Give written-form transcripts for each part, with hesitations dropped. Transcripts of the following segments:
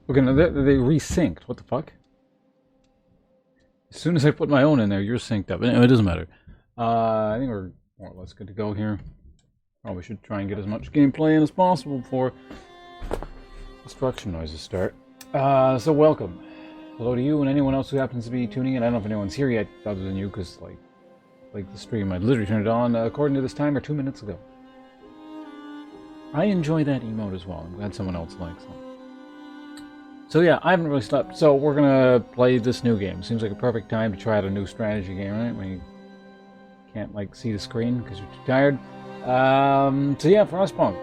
Okay, now they resynced. What the fuck? As soon as I put my own in there, you're synced up. Anyway, it doesn't matter. I think we're more or less good to go here. Probably should try and get as much gameplay in as possible before destruction noises start. So welcome. Hello to you and anyone else who happens to be tuning in. I don't know if anyone's here yet other than you, because like the stream, I literally turned it on according to this timer 2 minutes ago. I enjoy that emote as well. I'm glad someone else likes it. So yeah, I haven't really slept. So we're gonna play this new game. Seems like a perfect time to try out a new strategy game, right? When you can't like see the screen because you're too tired. So yeah, Frostpunk.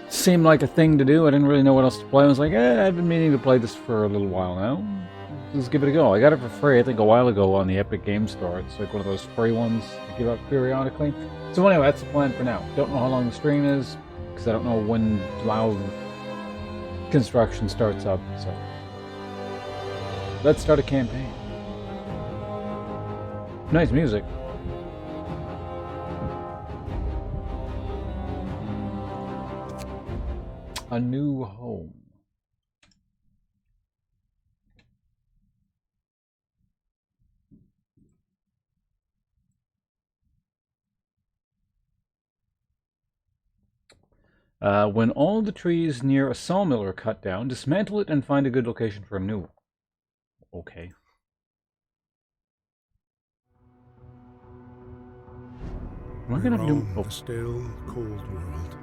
Seemed like a thing to do. I didn't really know what else to play. I was like, I've been meaning to play this for a little while now. Let's give it a go. I got it for free, I think, a while ago on the Epic Game Store. It's like one of those free ones I give out periodically. So anyway, that's the plan for now. Don't know how long the stream is, because I don't know when loud construction starts up. So let's start a campaign. Nice music. A new home. When all the trees near a sawmill are cut down, dismantle it and find a good location for a new one. Okay. Am I gonna do a still, cold world.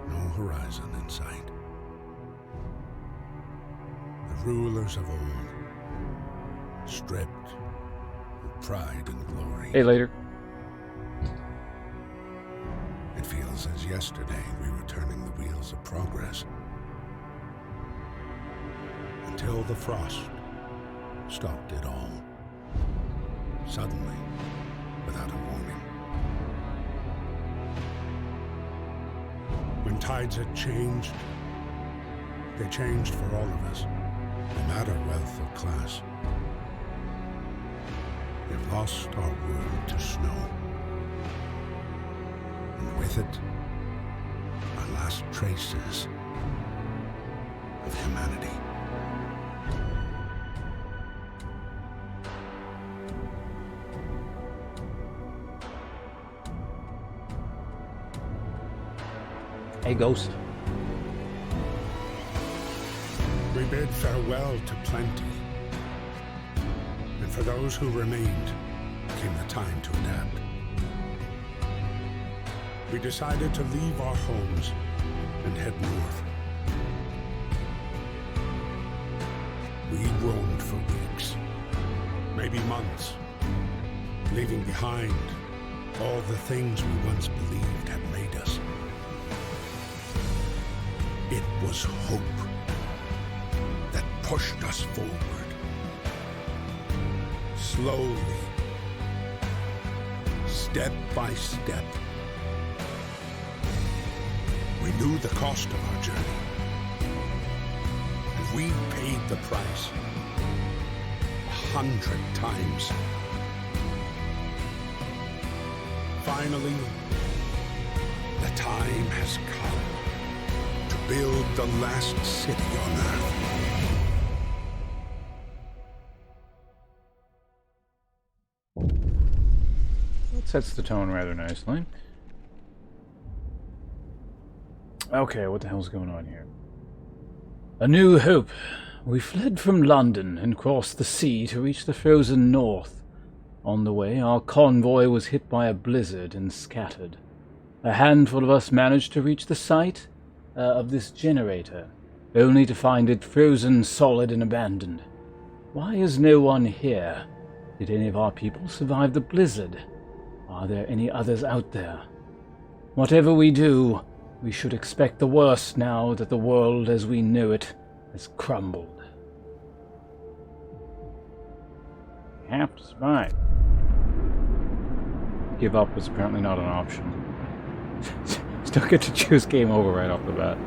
No horizon in sight. The rulers of old, stripped of pride and glory. Hey, later. It feels as yesterday we were turning the wheels of progress. Until the frost stopped it all. Suddenly, without a warning. When tides had changed, they changed for all of us, no matter wealth or class. We've lost our world to snow. And with it, our last traces of humanity. Hey, Ghost. We bid farewell to plenty. And for those who remained, came the time to adapt. We decided to leave our homes and head north. We roamed for weeks, maybe months, leaving behind all the things we once believed had made us. It was hope that pushed us forward. Slowly, step by step. We knew the cost of our journey, and we paid the price 100 times. Finally, the time has come to build the last city on Earth. That sets the tone rather nicely. Okay, what the hell's going on here? A new hope. We fled from London and crossed the sea to reach the frozen north. On the way, our convoy was hit by a blizzard and scattered. A handful of us managed to reach the site of this generator, only to find it frozen solid and abandoned. Why is no one here? Did any of our people survive the blizzard? Are there any others out there? Whatever we do, we should expect the worst now that the world as we knew it has crumbled. Have to survive. Give up was apparently not an option. Still get to choose game over right off the bat.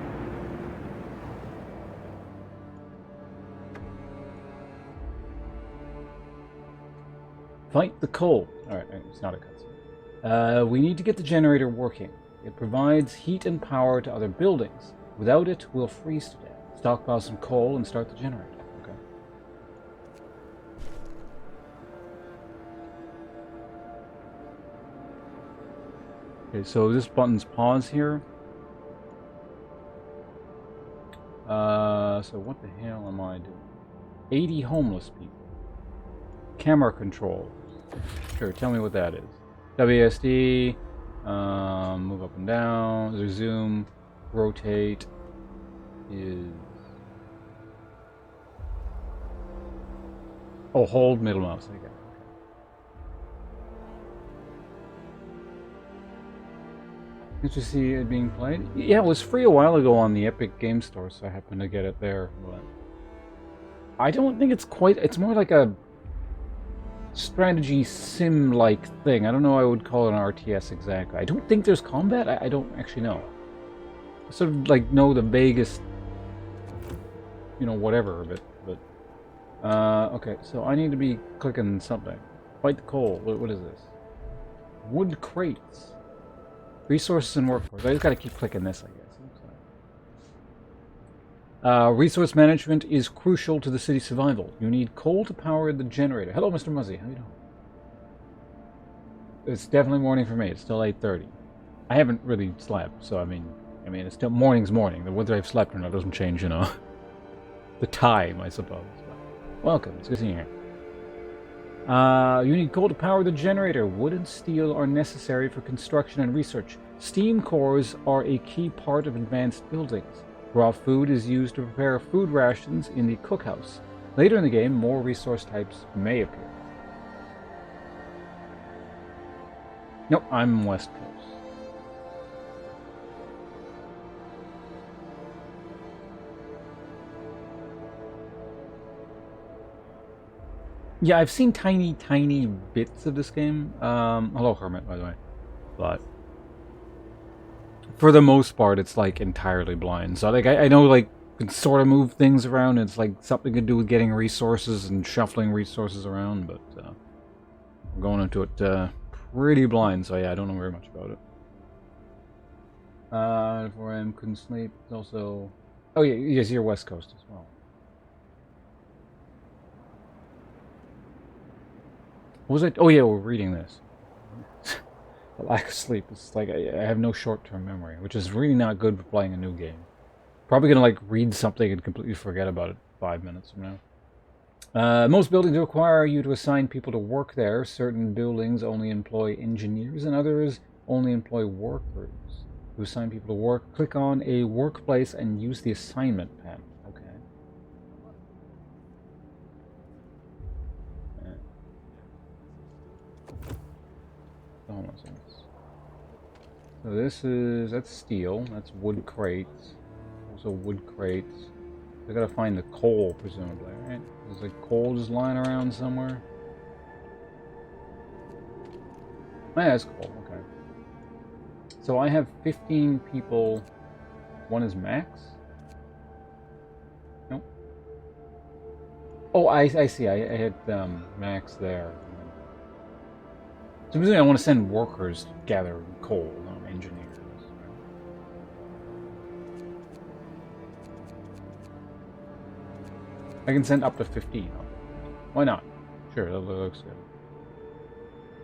Fight the cold. Alright, it's not a cutscene. We need to get the generator working. It provides heat and power to other buildings. Without it, we'll freeze to death. Stockpile some coal and start the generator. Okay. Okay, so this button's pause here. So what the hell am I doing? 80 homeless people. Camera controls. Sure, tell me what that is. WSD, move up and down, zoom, rotate is... Oh, hold middle mouse, I guess. Did you see it being played? Yeah, it was free a while ago on the Epic Game Store, so I happened to get it there, but... I don't think it's quite... It's more like a strategy sim-like thing. I don't know I would call it an RTS exactly. I don't think there's combat. I don't actually know. I sort of, like, know the vaguest... You know, whatever of it, but... okay, so I need to be clicking something. Fight the coal. What is this? Wood crates. Resources and workforce. I just gotta keep clicking this, I guess. Resource management is crucial to the city's survival. You need coal to power the generator. Hello, Mr. Muzzy. How you doing? It's definitely morning for me. It's still 8:30. I haven't really slept, so I mean, it's still morning's morning. Whether I've slept or not doesn't change, you know. The time, I suppose. But welcome. It's good seeing you here. You need coal to power the generator. Wood and steel are necessary for construction and research. Steam cores are a key part of advanced buildings. Raw food is used to prepare food rations in the cookhouse. Later in the game, more resource types may appear. Nope, I'm West Coast. Yeah, I've seen tiny bits of this game. Hello, Hermit, by the way. But for the most part, it's like entirely blind. So like, I know like you can sort of move things around. It's like something to do with getting resources and shuffling resources around. But I'm going into it pretty blind. So yeah, I don't know very much about it. 4 AM, couldn't sleep. It's also, oh yeah, yes, you're West Coast as well. What was it? Oh yeah, we're reading this. The lack of sleep. It's like I have no short-term memory, which is really not good for playing a new game. Probably gonna like read something and completely forget about it 5 minutes from now. Most buildings require you to assign people to work there. Certain buildings only employ engineers, and others only employ workers. To assign people to work, click on a workplace and use the assignment panel. So that's steel, that's wood crates, also wood crates. I gotta find the coal, presumably, right? Is the coal just lying around somewhere? Oh, yeah, that's coal, okay. So I have 15 people, one is max? Nope. Oh, I see, I hit max there. So basically I want to send workers to gather coal, not engineers. I can send up to 15. Why not? Sure, that looks good.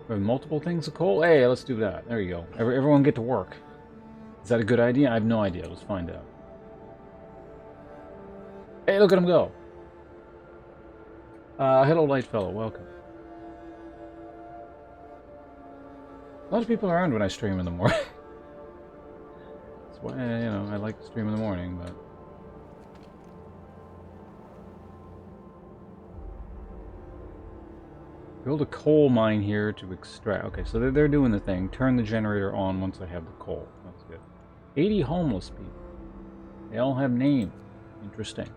We have multiple things of coal? Hey, let's do that. There you go. Everyone get to work. Is that a good idea? I have no idea. Let's find out. Hey, look at him go. Hello, light fellow. Welcome. A lot of people around when I stream in the morning. That's why, you know, I like to stream in the morning, but... Build a coal mine here to extract... Okay, so they're doing the thing. Turn the generator on once I have the coal. That's good. 80 homeless people. They all have names. Interesting.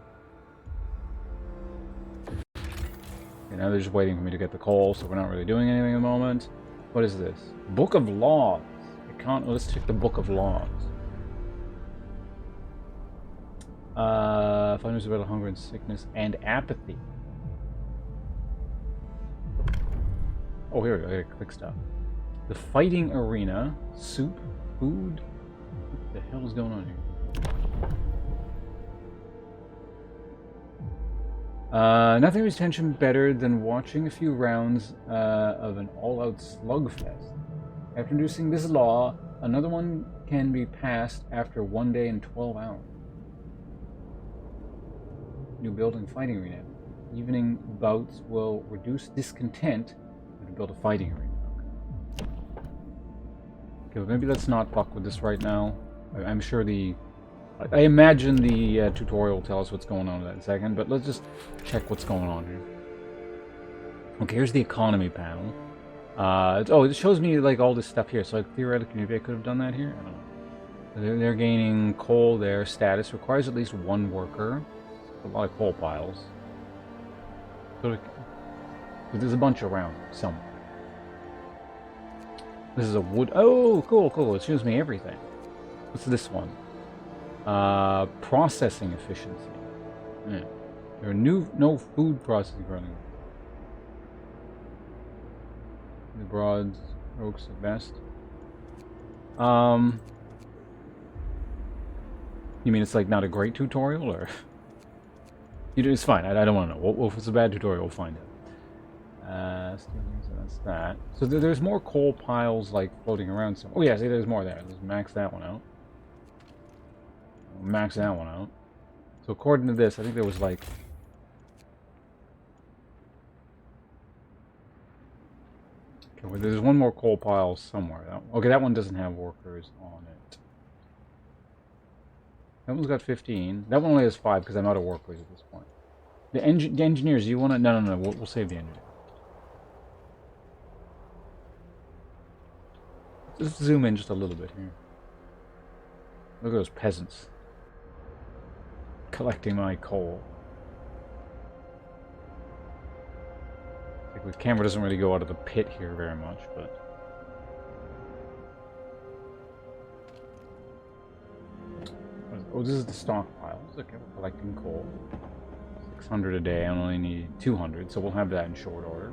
Okay, now they're just waiting for me to get the coal, so we're not really doing anything at the moment. What is this? Book of Laws. I can't... Let's check the Book of Laws. Find news about hunger and sickness and apathy. Oh, here we go. Here, click stuff. The fighting arena. Soup. Food. What the hell is going on here? Nothing was tension better than watching a few rounds of an all-out slugfest. After introducing this law, another one can be passed after 1 day and 12 hours. New building fighting arena. Evening bouts will reduce discontent to build a fighting arena. Okay, well maybe let's not fuck with this right now. I'm sure I imagine the tutorial will tell us what's going on in that second, but let's just check what's going on here. Okay, here's the economy panel. It shows me like all this stuff here, so like, theoretically maybe I could have done that here? I don't know. They're gaining coal there. Status requires at least 1 worker. A lot of coal piles. But there's a bunch around somewhere. This is a wood. Oh, cool. It shows me everything. What's this one? Processing efficiency. Yeah. There are no food processing running. The broad strokes at best. You mean it's like not a great tutorial, or? It's fine. I don't want to know. If it's a bad tutorial, we'll find out. So that's that. So there's more coal piles like floating around somewhere. Oh yeah, see, there's more there. Let's max that one out. Max that one out. So according to this, I think there was like... Okay, well, there's one more coal pile somewhere. Okay, that one doesn't have workers on it. That one's got 15. That one only has 5 because I'm out of workers at this point. The engineers, you want to... No. We'll save the engineers. Let's zoom in just a little bit here. Look at those peasants. Collecting my coal. Like the camera doesn't really go out of the pit here very much, but... Oh, this is the stockpiles. Okay, we're collecting coal. 600 a day. I only need 200, so we'll have that in short order.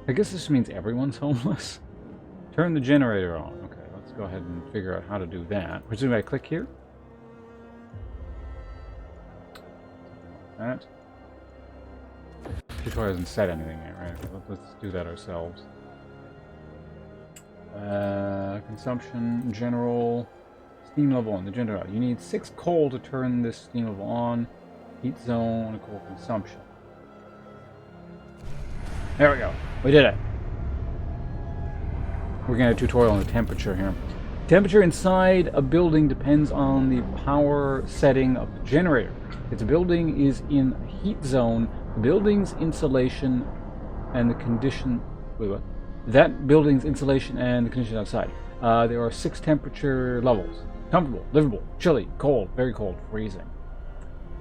I guess this means everyone's homeless. Turn the generator on. Okay, let's go ahead and figure out how to do that. Presumably I click here. That. Tutorial hasn't said anything yet, right? Let's do that ourselves. Consumption, general, steam level on the generator. You need 6 coal to turn this steam level on. Heat zone, coal consumption. There we go. We did it. We're getting a tutorial on the temperature here. Temperature inside a building depends on the power setting of the generator. If the building is in a heat zone, the building's insulation and the condition... Wait, what? That building's insulation and the condition outside. There are 6 temperature levels. Comfortable, livable, chilly, cold, very cold, freezing.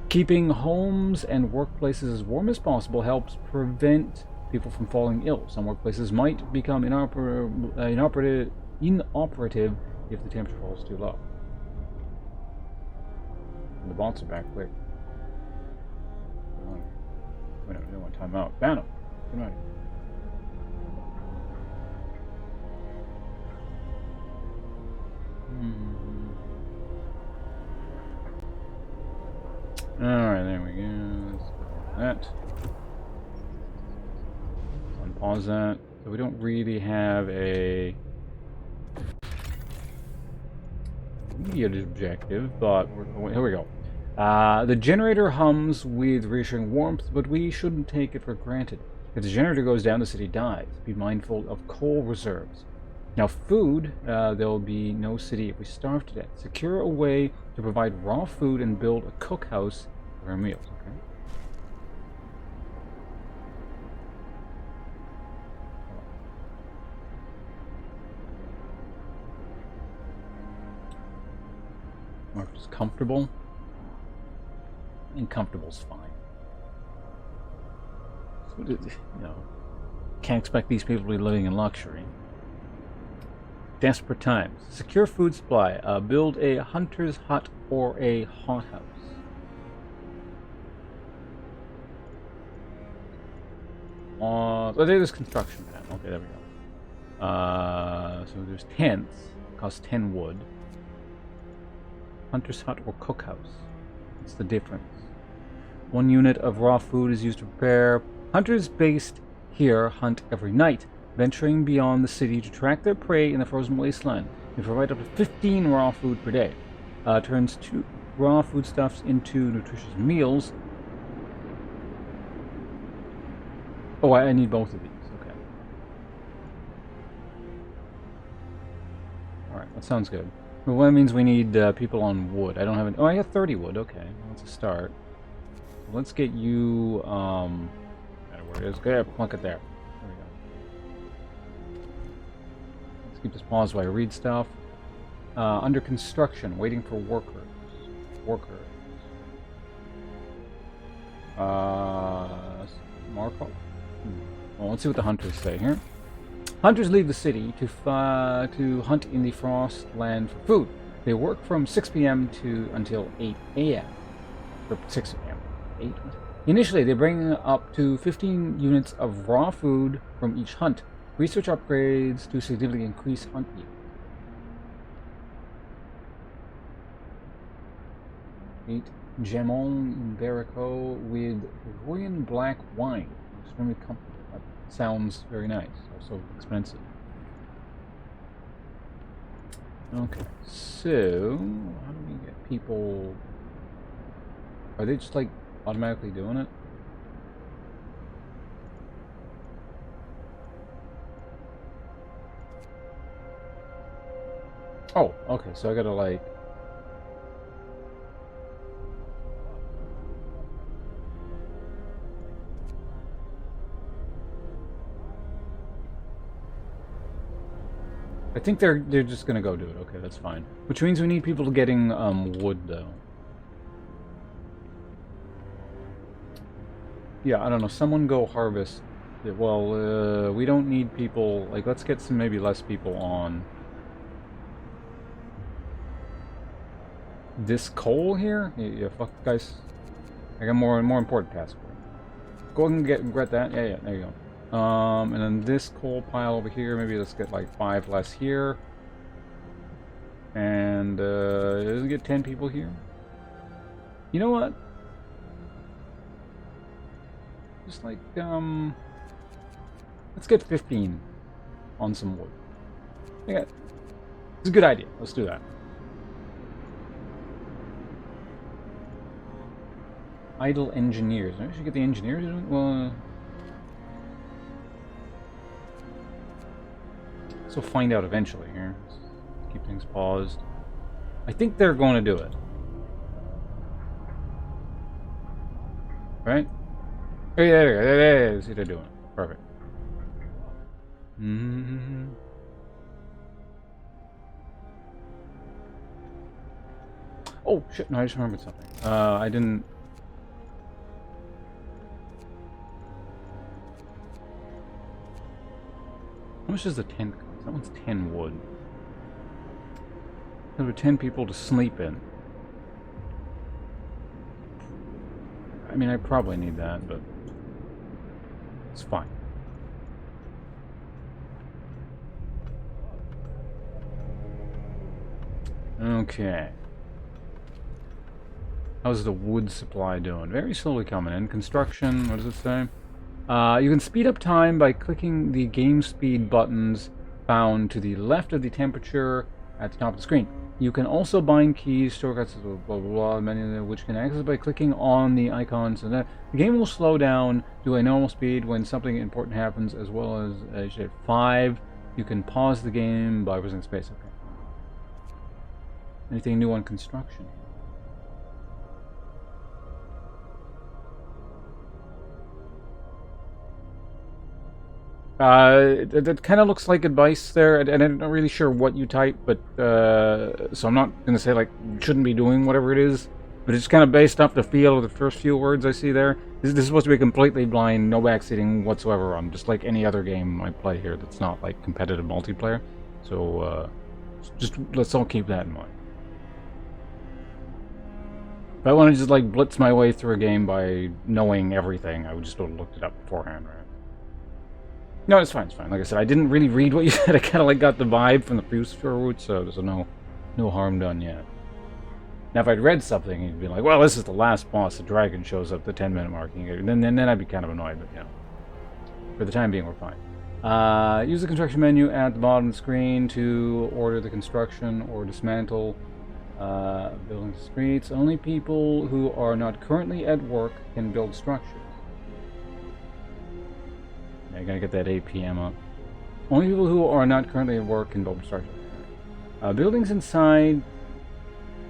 Keeping homes and workplaces as warm as possible helps prevent people from falling ill. Some workplaces might become inoperative if the temperature falls too low. And the bots are back quick. We don't want time out. Ban them. Good night. Alright, there we go. Let's go that. Unpause that. So we don't really have a immediate objective, but here we go. The generator hums with reassuring warmth, but we shouldn't take it for granted. If the generator goes down, the city dies. Be mindful of coal reserves. Now, food, there will be no city if we starve to death. Secure a way to provide raw food and build a cookhouse for our meals, okay? Marked as comfortable. I think comfortable's fine. So, you know, can't expect these people to be living in luxury. Desperate times. Secure food supply. Build a hunter's hut or a hothouse. Oh, there's construction panel. Okay, there we So there's tents. Cost 10 wood. Hunter's hut or cookhouse. What's the difference? 1 unit of raw food is used to prepare. Hunters based here hunt every night, venturing beyond the city to track their prey in the frozen wasteland. They provide up to 15 raw food per day. Turns 2 raw foodstuffs into nutritious meals. Oh, I need both of these. Okay. Alright, that sounds good. Well, that means we need people on wood. I don't have any... Oh, I got 30 wood. Okay, that's a start. Let's get you... where it is. Go ahead, plunk it there. There we go. Let's keep this paused while I read stuff. Under construction, waiting for workers. Markov? Well, let's see what the hunters say here. Hunters leave the city to hunt in the Frostland for food. They work from 6 p.m. until 8 a.m. Or 6 a.m. 8? Initially, they bring up to 15 units of raw food from each hunt. Research upgrades to significantly increase hunt yield. 8 Jamon Iberico with Gregorian black wine. Extremely comfortable. That sounds very nice. Also expensive. Okay, so how do we get people? Are they just like automatically doing it? Oh, okay, so I gotta like... I think they're just gonna go do it. Okay, that's fine. Which means we need people getting wood though. Yeah, I don't know. Someone go harvest. Yeah, well, we don't need people. Like, let's get some maybe less people on this coal here. Yeah, fuck, guys. I got more important tasks for you. Go ahead and get that. Yeah, there you go. And then this coal pile over here, maybe let's get like 5 less here. And, let's get 10 people here. You know what? Just like, let's get 15 on some wood. Yeah, it's a good idea. Let's do that. Idle engineers. Maybe we should get the engineers. Well, so we'll find out eventually here. Let's keep things paused. I think they're going to do it. Right? Oh, yeah, there. See, they're doing it. Perfect. Oh, shit. No, I just remembered something. I didn't... How much does the tent cost? That one's 10 wood. There were 10 people to sleep in. I mean, I probably need that, but it's fine. Okay. How's the wood supply doing? Very slowly coming in. Construction, what does it say? You can speed up time by clicking the game speed buttons found to the left of the temperature at the top of the screen. You can also bind keys, shortcuts, blah blah blah, many of them which can access by clicking on the icons. And the game will slow down to a normal speed when something important happens, as well as 5. You can pause the game by pressing space. Okay. Anything new on construction? That kind of looks like advice there, and I'm not really sure what you type, but, so I'm not going to say, like, you shouldn't be doing whatever it is, but it's kind of based off the feel of the first few words I see there. This is supposed to be completely blind, no backseating whatsoever on, just like any other game I play here that's not, like, competitive multiplayer. So, just, let's all keep that in mind. If I want to just, like, blitz my way through a game by knowing everything, I would just have looked it up beforehand, right? No, it's fine, it's fine. Like I said, I didn't really read what you said. I kind of like got the vibe from the previous route, so there's no harm done yet. Now, if I'd read something, you'd be like, well, this is the last boss. The dragon shows up at the 10-minute mark. And then I'd be kind of annoyed, but, you know. For the time being, we're fine. Use the construction menu at the bottom of the screen to order the construction or dismantle buildings and streets. Only people who are not currently at work can build structures. I gotta get that 8 p.m. up. Only people who are not currently at work can build structures. Buildings inside...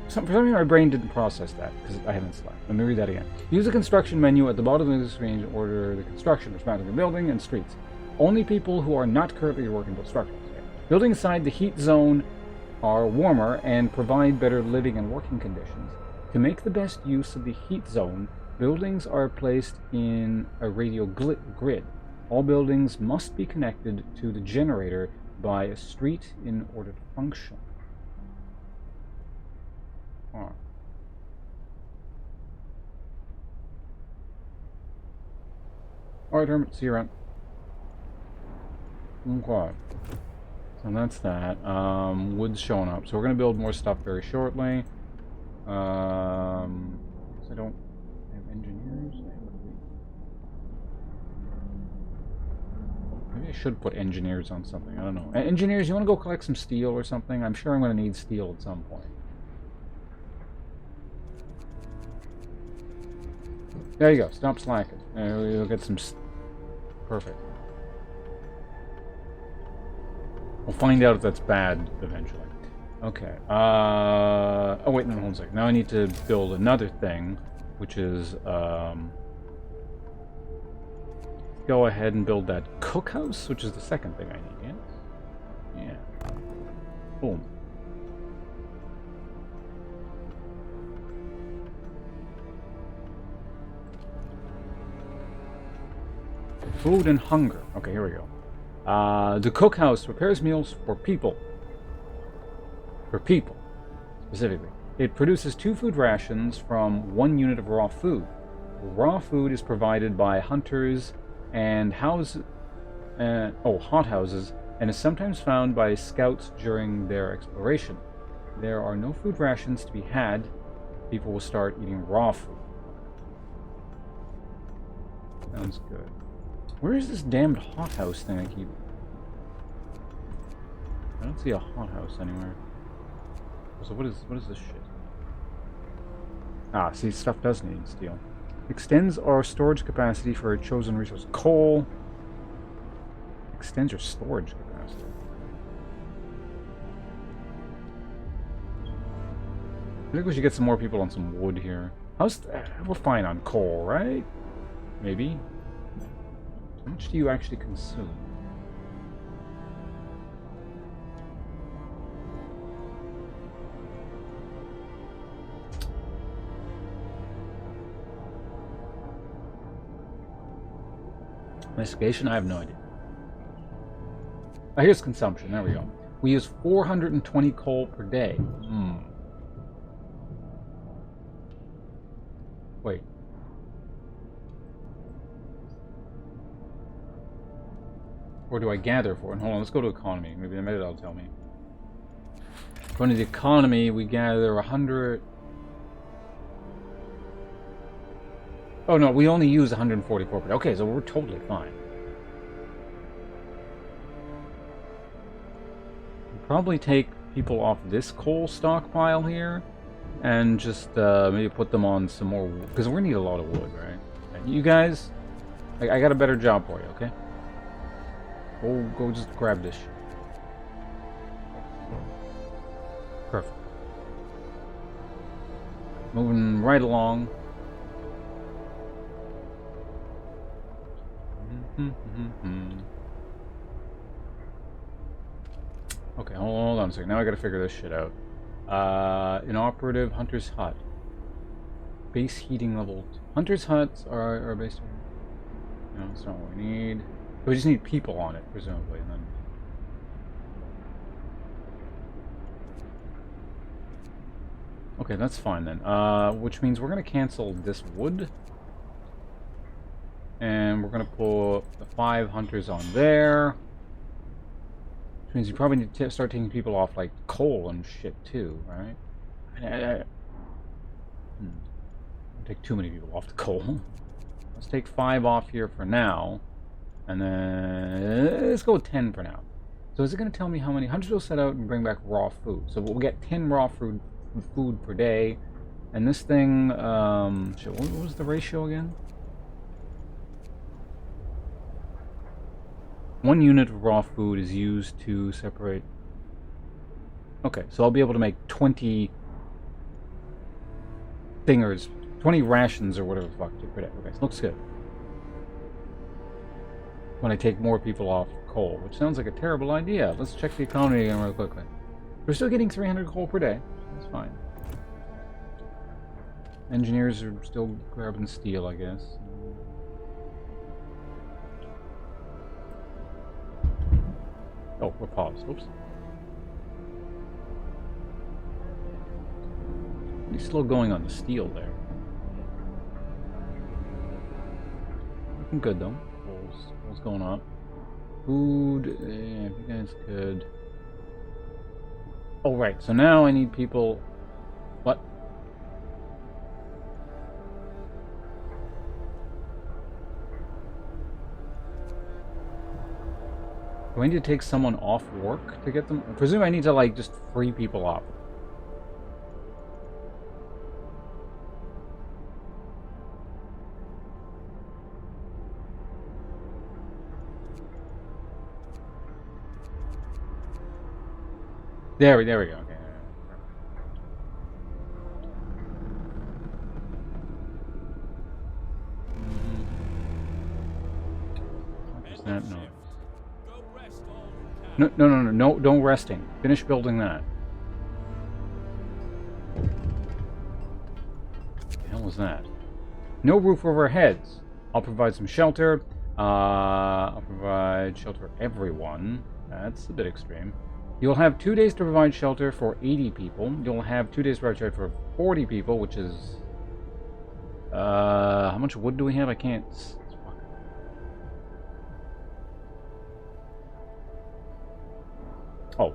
For some reason, my brain didn't process that, because I haven't slept. Let me read that again. Use the construction menu at the bottom of the screen to order the construction, dismantling the building and streets. Only people who are not currently at work can build structures. Buildings inside the heat zone are warmer and provide better living and working conditions. To make the best use of the heat zone, buildings are placed in a radial grid. All buildings must be connected to the generator by a street in order to function. Huh. Alright, Hermit, see you around. Okay. So that's that. Wood's showing up. So we're going to build more stuff very shortly. I don't have engineers. Maybe I should put engineers on something. I don't know. Engineers, you want to go collect some steel or something? I'm sure I'm going to need steel at some point. There you go. Stop slacking. We'll get some... Perfect. We'll find out if that's bad eventually. Okay. Oh, wait, no, hold on a second. Now I need to build another thing, which is... Go ahead and build that cookhouse, which is the second thing I need, yes? Yeah. Boom. Food and hunger. Okay, here we go. The cookhouse prepares meals for people. For people, specifically. It produces 2 food rations from 1 unit of raw food. Raw food is provided by hunters and hothouses, and is sometimes found by scouts during their exploration. There are no food rations to be had. People will start eating raw food. Sounds good. Where is this damned hothouse thing I keep... I don't see a hothouse anywhere. So what is this shit? Ah, see, stuff does need steel. Extends our storage capacity for a chosen resource. Coal. Extends your storage capacity. I think we should get some more people on some wood here. We're fine on coal, right? Maybe. How much do you actually consume? Investigation? I have no idea. Here's consumption. There we go. We use 420 coal per day. Wait. Or do I gather for it? Hold on, let's go to economy. Maybe that'll tell me. Going to the economy, we gather 100... Oh no, we only use 144 per day. Okay, so we're totally fine. We'll probably take people off this coal stockpile here and just maybe put them on some more wood, because we're gonna need a lot of wood, right? And you guys, I got a better job for you, okay? Go just grab this shit. Perfect. Moving right along. Okay, hold on a second. Now I gotta figure this shit out. Inoperative Hunter's Hut. Base heating level 2. Hunter's Huts are based on... No, that's not what we need. We just need people on it, presumably, and then... Okay, that's fine then. Which means we're gonna cancel this wood. And we're going to put the 5 hunters on there. Which means you probably need to start taking people off, like, coal and shit, too, right? Don't take too many people off the coal. Let's take 5 off here for now. And then let's go with 10 for now. So is it going to tell me how many hunters will set out and bring back raw food? So we'll get 10 raw food per day. And this thing, shit, what was the ratio again? 1 unit of raw food is used to separate. Okay, so I'll be able to make 20 thingers, 20 rations or whatever the fuck per day. Okay, so looks good. When I take more people off coal, which sounds like a terrible idea. Let's check the economy again real quickly. We're still getting 300 coal per day. That's fine. Engineers are still grabbing steel, I guess. Oh, we're paused. Oops. He's still going on the steel there. Looking good though. What's going on? Food. Yeah, if you guys could. Oh right. So now I need people. What? Do I need to take someone off work to get them? I presume I need to, like, just free people up. There we go. Okay. No. No, don't resting. Finish building that. What the hell was that? No roof over our heads. I'll provide some shelter. I'll provide shelter for everyone. That's a bit extreme. You'll have 2 days to provide shelter for 80 people. You'll have 2 days to provide shelter for 40 people, which is... how much wood do we have? I can't... Oh,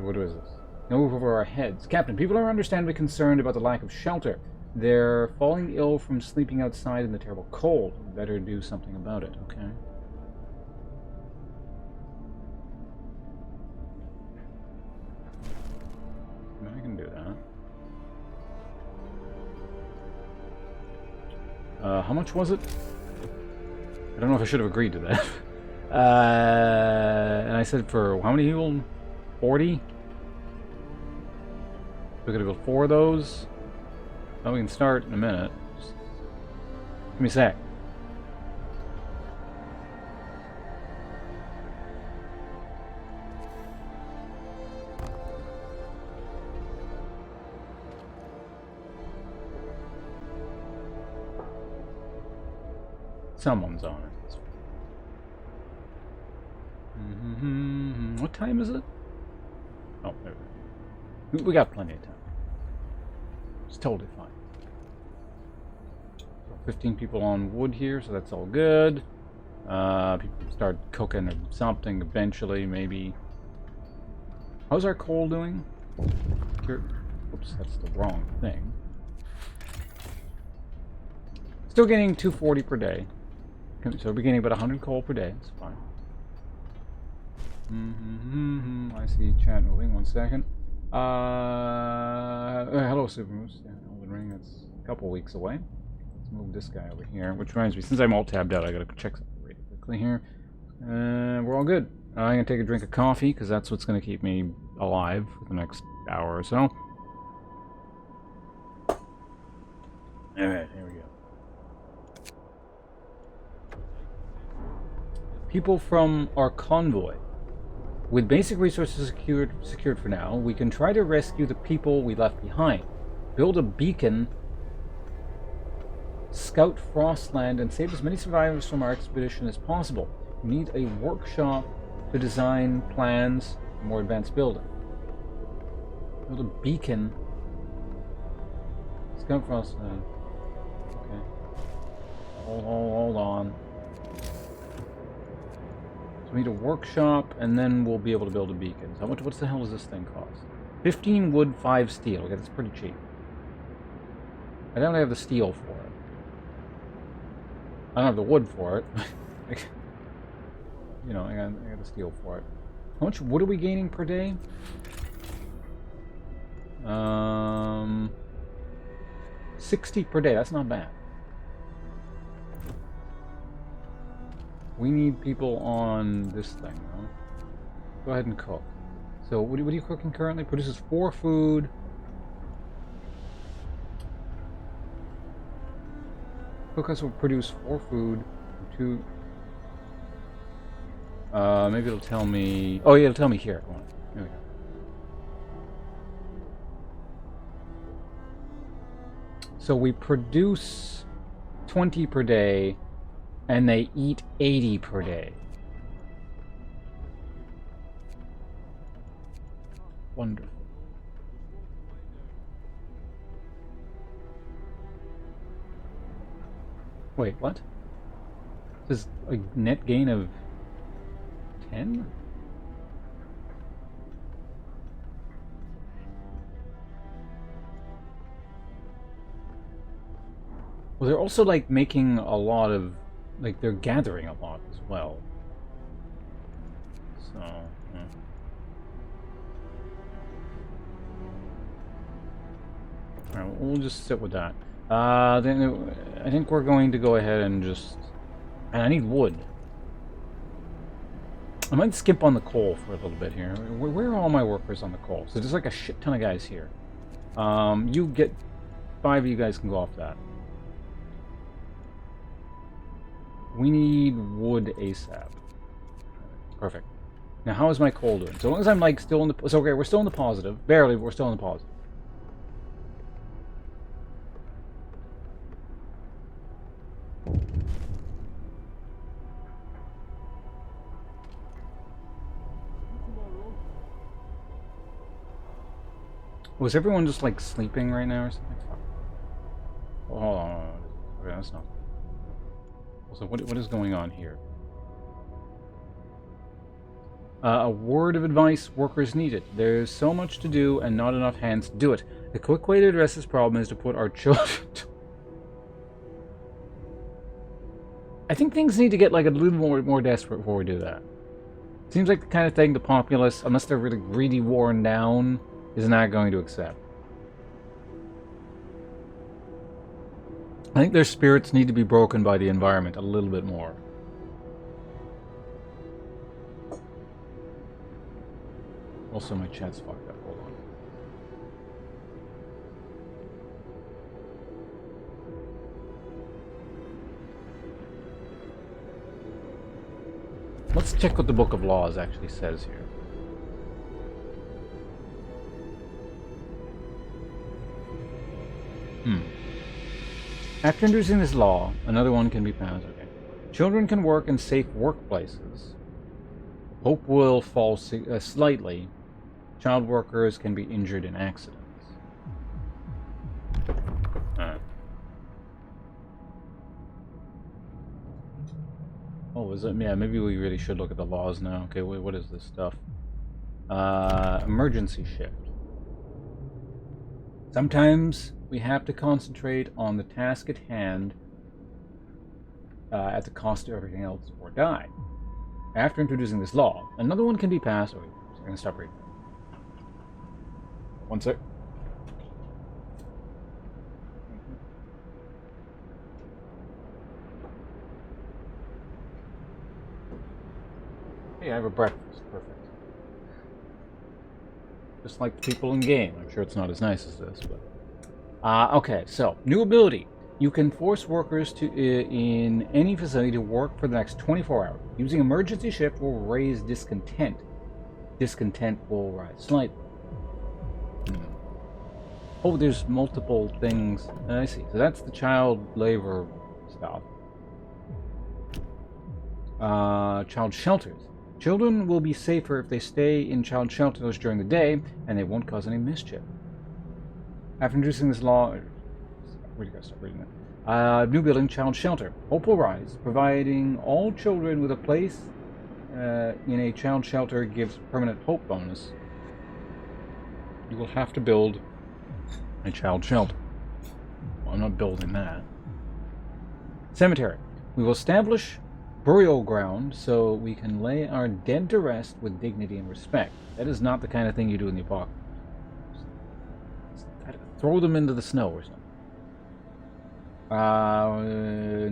what is this? No roof over our heads. Captain, people are understandably concerned about the lack of shelter. They're falling ill from sleeping outside in the terrible cold. Better do something about it, okay? I can do that. How much was it? I don't know if I should have agreed to that. And I said for how many people? 40? We're gonna build 4 of those. Well, we can start in a minute. Just give me a sec. Someone's on it. What time is it? Oh, there we go. We got plenty of time. It's totally fine. So 15 people on wood here, so that's all good. People can start cooking or something eventually, maybe. How's our coal doing? Oops, that's the wrong thing. Still getting 240 per day. So we're getting about 100 coal per day. That's fine. I see chat moving. 1 second. Hello, Super Moose. Yeah, Elden Ring. That's a couple weeks away. Let's move this guy over here. Which reminds me, since I'm all tabbed out, I gotta check something really quickly here. We're all good. I'm gonna take a drink of coffee because that's what's gonna keep me alive for the next hour or so. All right, here we go. People from our convoy. With basic resources secured for now, we can try to rescue the people we left behind, build a beacon, scout Frostland, and save as many survivors from our expedition as possible. We need a workshop to design plans for more advanced building. Build a beacon. Scout Frostland. Okay. Hold on. we need a workshop, and then we'll be able to build a beacon. So what the hell does this thing cost? 15 wood, 5 steel. Okay, that's pretty cheap. I don't have the steel for it. I don't have the wood for it. You know, I got the steel for it. How much wood are we gaining per day? 60 per day. That's not bad. We need people on this thing, though. Go ahead and cook. So, what are you cooking currently? Produces 4 food. Cook us will produce 4 food. 2. Maybe it'll tell me. Oh yeah, it'll tell me here. Come on. There we go. So we produce 20 per day, and they eat 80 per day. Wonderful. Wait, what? This is a net gain of 10? Well, they're also, like, making a lot of... Like, they're gathering a lot as well. So, yeah. Alright, we'll just sit with that. Then I think we're going to go ahead and just... And I need wood. I might skip on the coal for a little bit here. Where are all my workers on the coal? So there's like a shit ton of guys here. You get... 5 of you guys can go off that. We need wood ASAP. Perfect. Now, how is my coal doing? So long as I'm, like, still in the... So, okay, we're still in the positive. Barely, but we're still in the positive. Was everyone just, like, sleeping right now or something? Oh, hold on. Okay, that's not... So what is going on here? A word of advice, workers need it. There's so much to do and not enough hands to do it. The quick way to address this problem is to put our children... I think things need to get like a little more desperate before we do that. Seems like the kind of thing the populace, unless they're really greedy, worn down, is not going to accept. I think their spirits need to be broken by the environment a little bit more. Also, my chat's fucked up. Hold on. Let's check what the Book of Laws actually says here. After introducing this law, another one can be passed. Okay. Children can work in safe workplaces. Hope will fall slightly. Child workers can be injured in accidents. Oh, is it? Yeah, maybe we really should look at the laws now. Okay, wait, what is this stuff? Emergency shift. Sometimes we have to concentrate on the task at hand at the cost of everything else or die. After introducing this law, another one can be passed. Oh, wait, I'm going to stop reading. One sec. Hey, I have a breakfast. Perfect. Just like the people in game. I'm sure it's not as nice as this, but... okay, so, new ability. You can force workers to in any facility to work for the next 24 hours. Using emergency shift will raise discontent. Discontent will rise slightly. Oh, there's multiple things. I see. So that's the child labor stuff. Child shelters. Children will be safer if they stay in child shelters during the day, and they won't cause any mischief. After introducing this law... Where do you guys stop reading that? New building, child shelter. Hope will rise, providing all children with a place in a child shelter gives permanent hope bonus, you will have to build a child shelter. Well, I'm not building that. Cemetery. We will establish burial ground so we can lay our dead to rest with dignity and respect. That is not the kind of thing you do in the apocalypse. Throw them into the snow or something.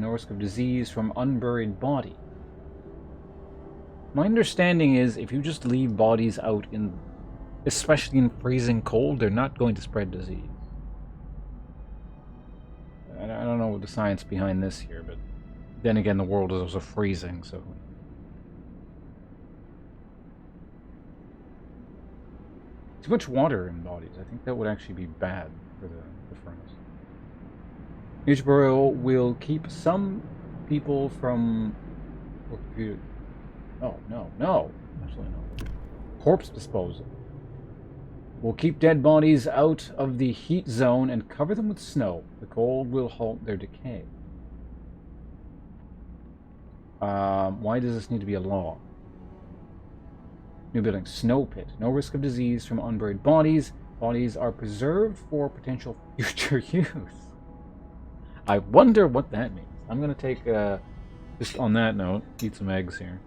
No risk of disease from unburied body. My understanding is if you just leave bodies out in, especially in freezing cold, they're not going to spread disease. I don't know what the science behind this here, but then again, the world is also freezing, so... Too much water in bodies. I think that would actually be bad for the furnace. Each burial will keep some people from... Oh, no. Absolutely no. Corpse disposal. We'll keep dead bodies out of the heat zone and cover them with snow. The cold will halt their decay. Why does this need to be a law? New building. Snow pit. No risk of disease from unburied bodies. Bodies are preserved for potential future use. I wonder what that means. I'm going to take, just on that note, eat some eggs here.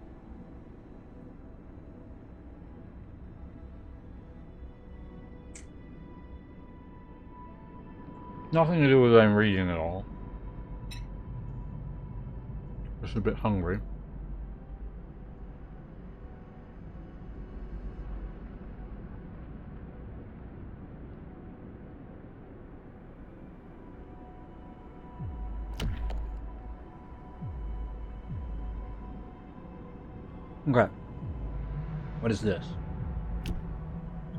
Nothing to do with what I'm reading at all. Just a bit hungry. Okay. What is this?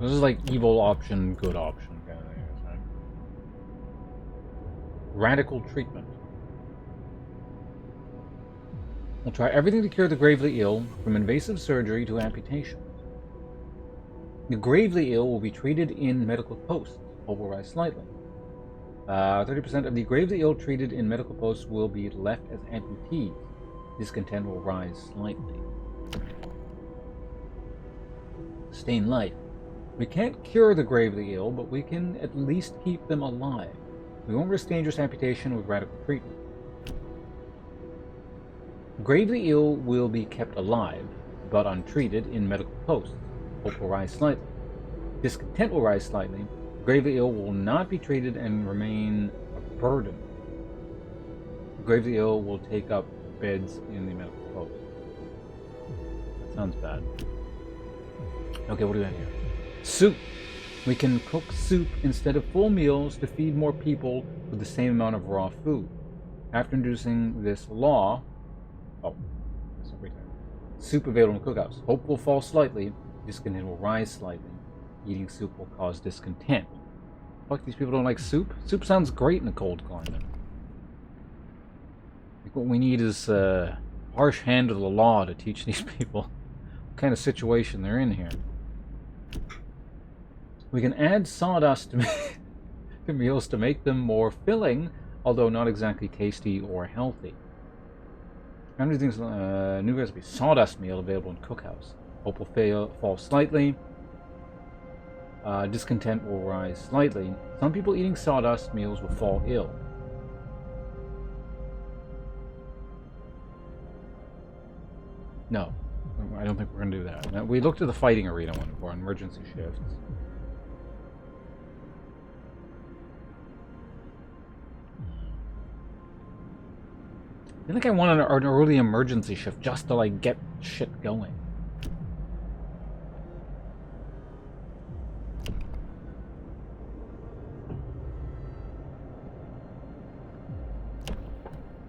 This is like evil option, good option kind of thing, right? Radical treatment. We'll try everything to cure the gravely ill, from invasive surgery to amputation. The gravely ill will be treated in medical posts. Hope will rise slightly. 30% of the gravely ill treated in medical posts will be left as amputees. Discontent will rise slightly. Sustain life. We can't cure the gravely ill, but we can at least keep them alive. We won't risk dangerous amputation with radical treatment. Gravely ill will be kept alive, but untreated in medical posts. Hope will rise slightly. Discontent will rise slightly. Gravely ill will not be treated and remain a burden. Gravely ill will take up beds in the medical post. That sounds bad. Okay, what do we got here? Soup. We can cook soup instead of full meals to feed more people with the same amount of raw food. After introducing this law... Oh, that's every time. Soup available in the cookhouse. Hope will fall slightly. Discontent will rise slightly. Eating soup will cause discontent. Fuck, these people don't like soup? Soup sounds great in a cold climate. I think what we need is a harsh hand of the law to teach these people what kind of situation they're in here. We can add sawdust to meals to make them more filling, although not exactly tasty or healthy. New recipe: sawdust meal available in cookhouse. Hope will fall slightly. Discontent will rise slightly. Some people eating sawdust meals will fall ill. No, I don't think we're going to do that. Now, we looked at the fighting arena one for emergency shifts. I think I want an early emergency shift just to, like, get shit going.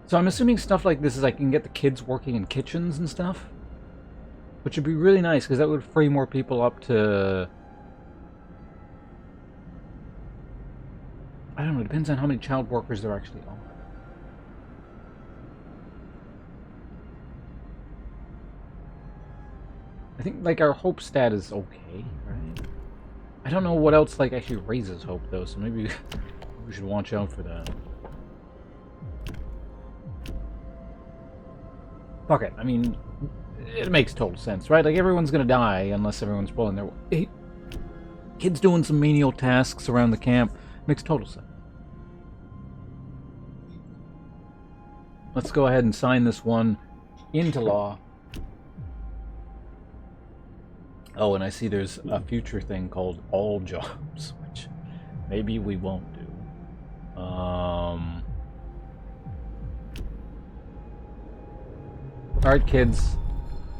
So I'm assuming stuff like this is I can get the kids working in kitchens and stuff. Which would be really nice, because that would free more people up to... I don't know, it depends on how many child workers there actually are. I think, like, our hope stat is okay, right? I don't know what else, like, actually raises hope, though, so maybe we should watch out for that. Fuck it, I mean, it makes total sense, right? Like, everyone's gonna die unless everyone's pulling their weight. Kids doing some menial tasks around the camp makes total sense. Let's go ahead and sign this one into law. Oh, and I see there's a future thing called all jobs, which maybe we won't do. Alright, kids,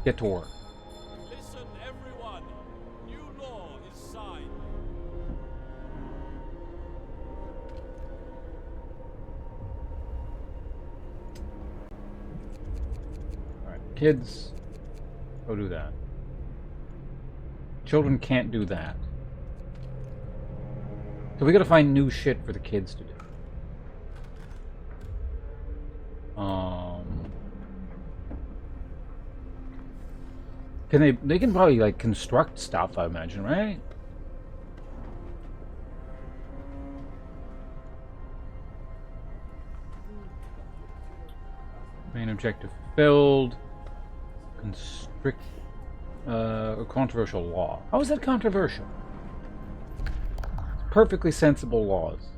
get to work. Listen, everyone. New law is signed. Alright, kids, go do that. Children can't do that. So we gotta find new shit for the kids to do. Can they can probably like construct stuff, I imagine, right? Main objective fulfilled. Constrict a controversial law. How is that controversial? Perfectly sensible laws.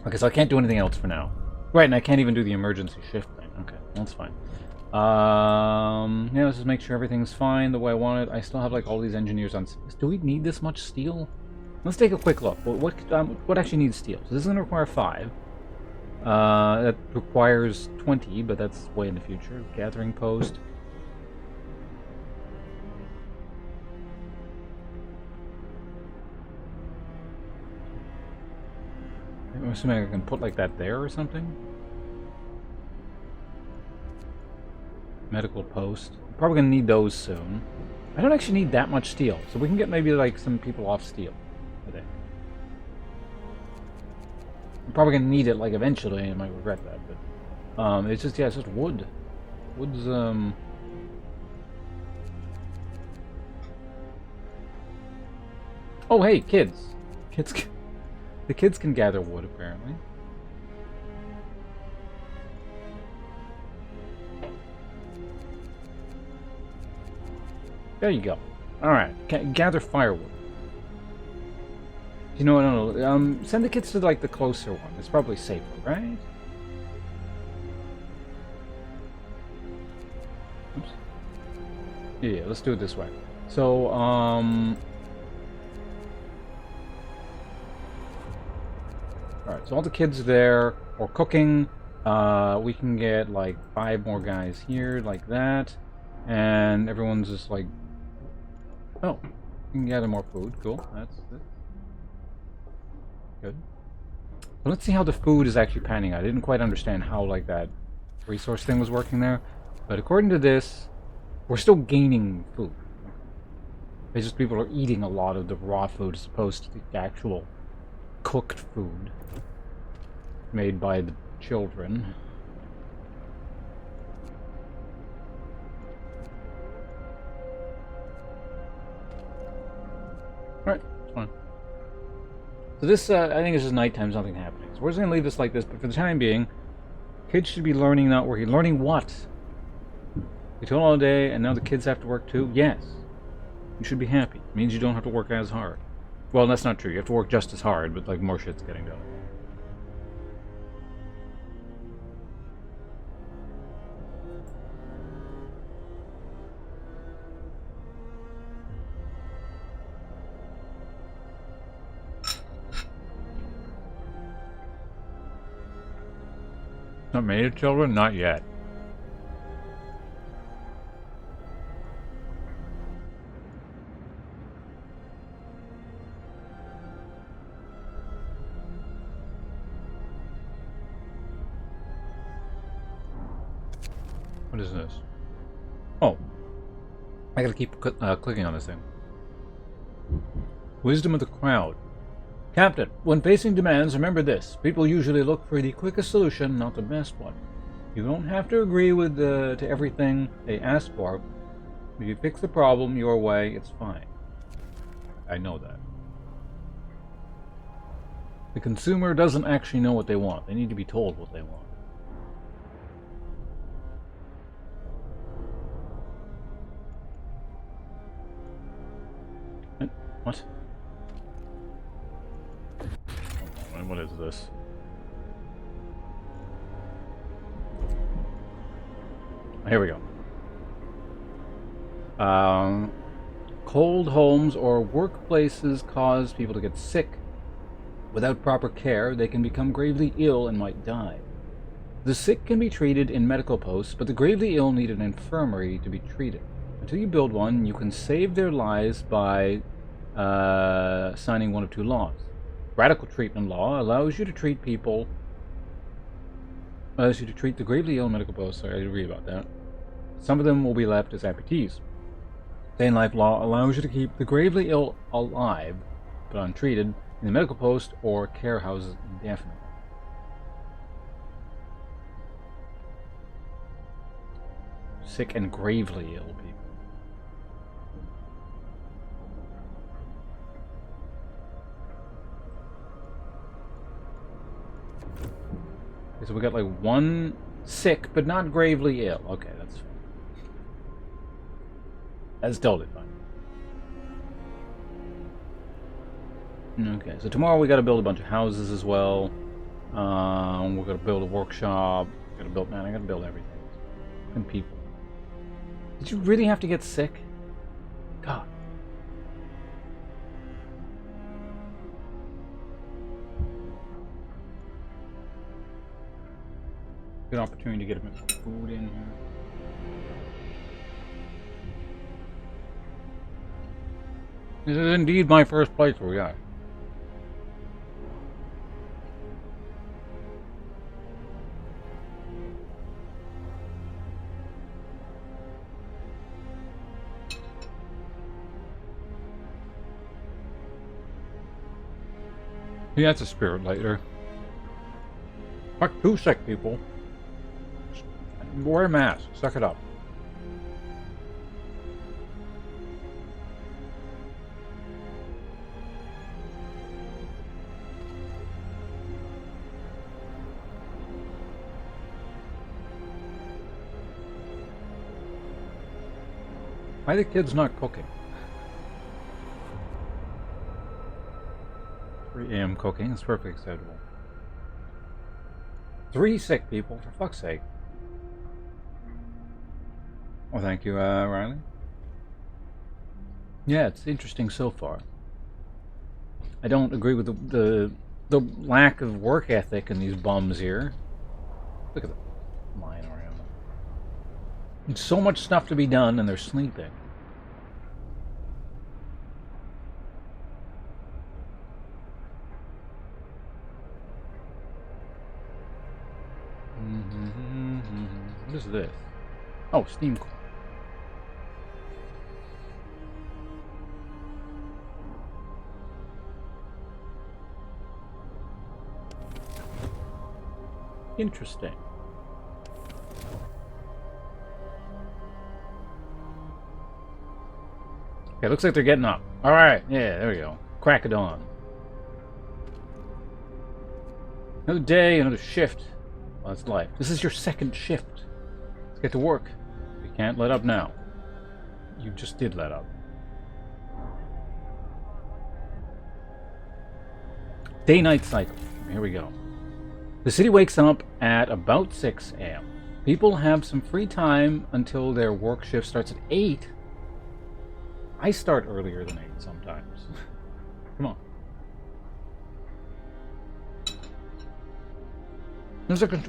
Okay, so I can't do anything else for now. Right, and I can't even do the emergency shift thing. Okay, that's fine. Yeah, let's just make sure everything's fine the way I want it. I still have like all these engineers on. Do we need this much steel? Let's take a quick look. What actually needs steel? So this is going to require 5. That requires 20, but that's way in the future. Gathering post. I'm assuming I can put like that there or something. Medical post. Probably gonna need those soon. I don't actually need that much steel, so we can get maybe like some people off steel. I think. I'm probably gonna need it like eventually, and I might regret that, but it's just it's just wood. Wood's Oh hey, kids. The kids can gather wood apparently. There you go. Alright, gather firewood. You know what, no. Send the kids to, like, the closer one. It's probably safer, right? Oops. Yeah, let's do it this way. So, alright, so all the kids are there, or cooking. We can get, like, 5 more guys here, like that. And everyone's just, like... Oh, you can gather more food. Cool. That's good. Well, let's see how the food is actually panning out. I didn't quite understand how like that resource thing was working there, but according to this, we're still gaining food. It's just people are eating a lot of the raw food as opposed to the actual cooked food made by the children. Alright, it's fine. So this, I think it's just nighttime, nothing happening. So we're just going to leave this like this, but for the time being, kids should be learning, not working. Learning what? They told all day, and now the kids have to work too? Yes. You should be happy. It means you don't have to work as hard. Well, that's not true. You have to work just as hard, but like more shit's getting done. Not made of children? Not yet. What is this? Oh. I gotta keep clicking on this thing. Wisdom of the crowd. Captain, when facing demands, remember this. People usually look for the quickest solution, not the best one. You don't have to agree with to everything they ask for. If you fix the problem your way, it's fine. I know that. The consumer doesn't actually know what they want. They need to be told what they want. What? What is this? Here we go. Cold homes or workplaces cause people to get sick. Without proper care, they can become gravely ill and might die. The sick can be treated in medical posts, but the gravely ill need an infirmary to be treated. Until you build one, you can save their lives by signing one of two laws. Radical treatment law allows you to treat the gravely ill in medical posts. Sorry, I didn't read about that. Some of them will be left as amputees. Day and life law allows you to keep the gravely ill alive, but untreated, in the medical post or care houses indefinitely. Sick and gravely ill people. Okay, so we got like one sick, but not gravely ill. Okay, that's fine. That's totally fine. Okay, so tomorrow we gotta build a bunch of houses as well. We're gonna build a workshop. I gotta build everything. And people. Did you really have to get sick? God. Good opportunity to get a bit more food in here. This is indeed my first playthrough, yeah. Yeah, that's a spirit later. Fuck 2 sick people. Wear a mask. Suck it up. Why are the kids not cooking? 3 a.m. cooking is perfectly acceptable. 3 sick people, for fuck's sake. Well, thank you, Riley. Yeah, it's interesting so far. I don't agree with the lack of work ethic in these bums here. Look at them lying around. There's so much stuff to be done, and they're sleeping. What is this? Oh, steam core. Interesting. Okay, looks like they're getting up. Alright, yeah, there we go. Crack of dawn. Another day, another shift. Well, that's life. This is your second shift. Let's get to work. You can't let up now. You just did let up. Day-night cycle. Here we go. The city wakes up at about 6 a.m. People have some free time until their work shift starts at 8. I start earlier than 8 sometimes. Come on.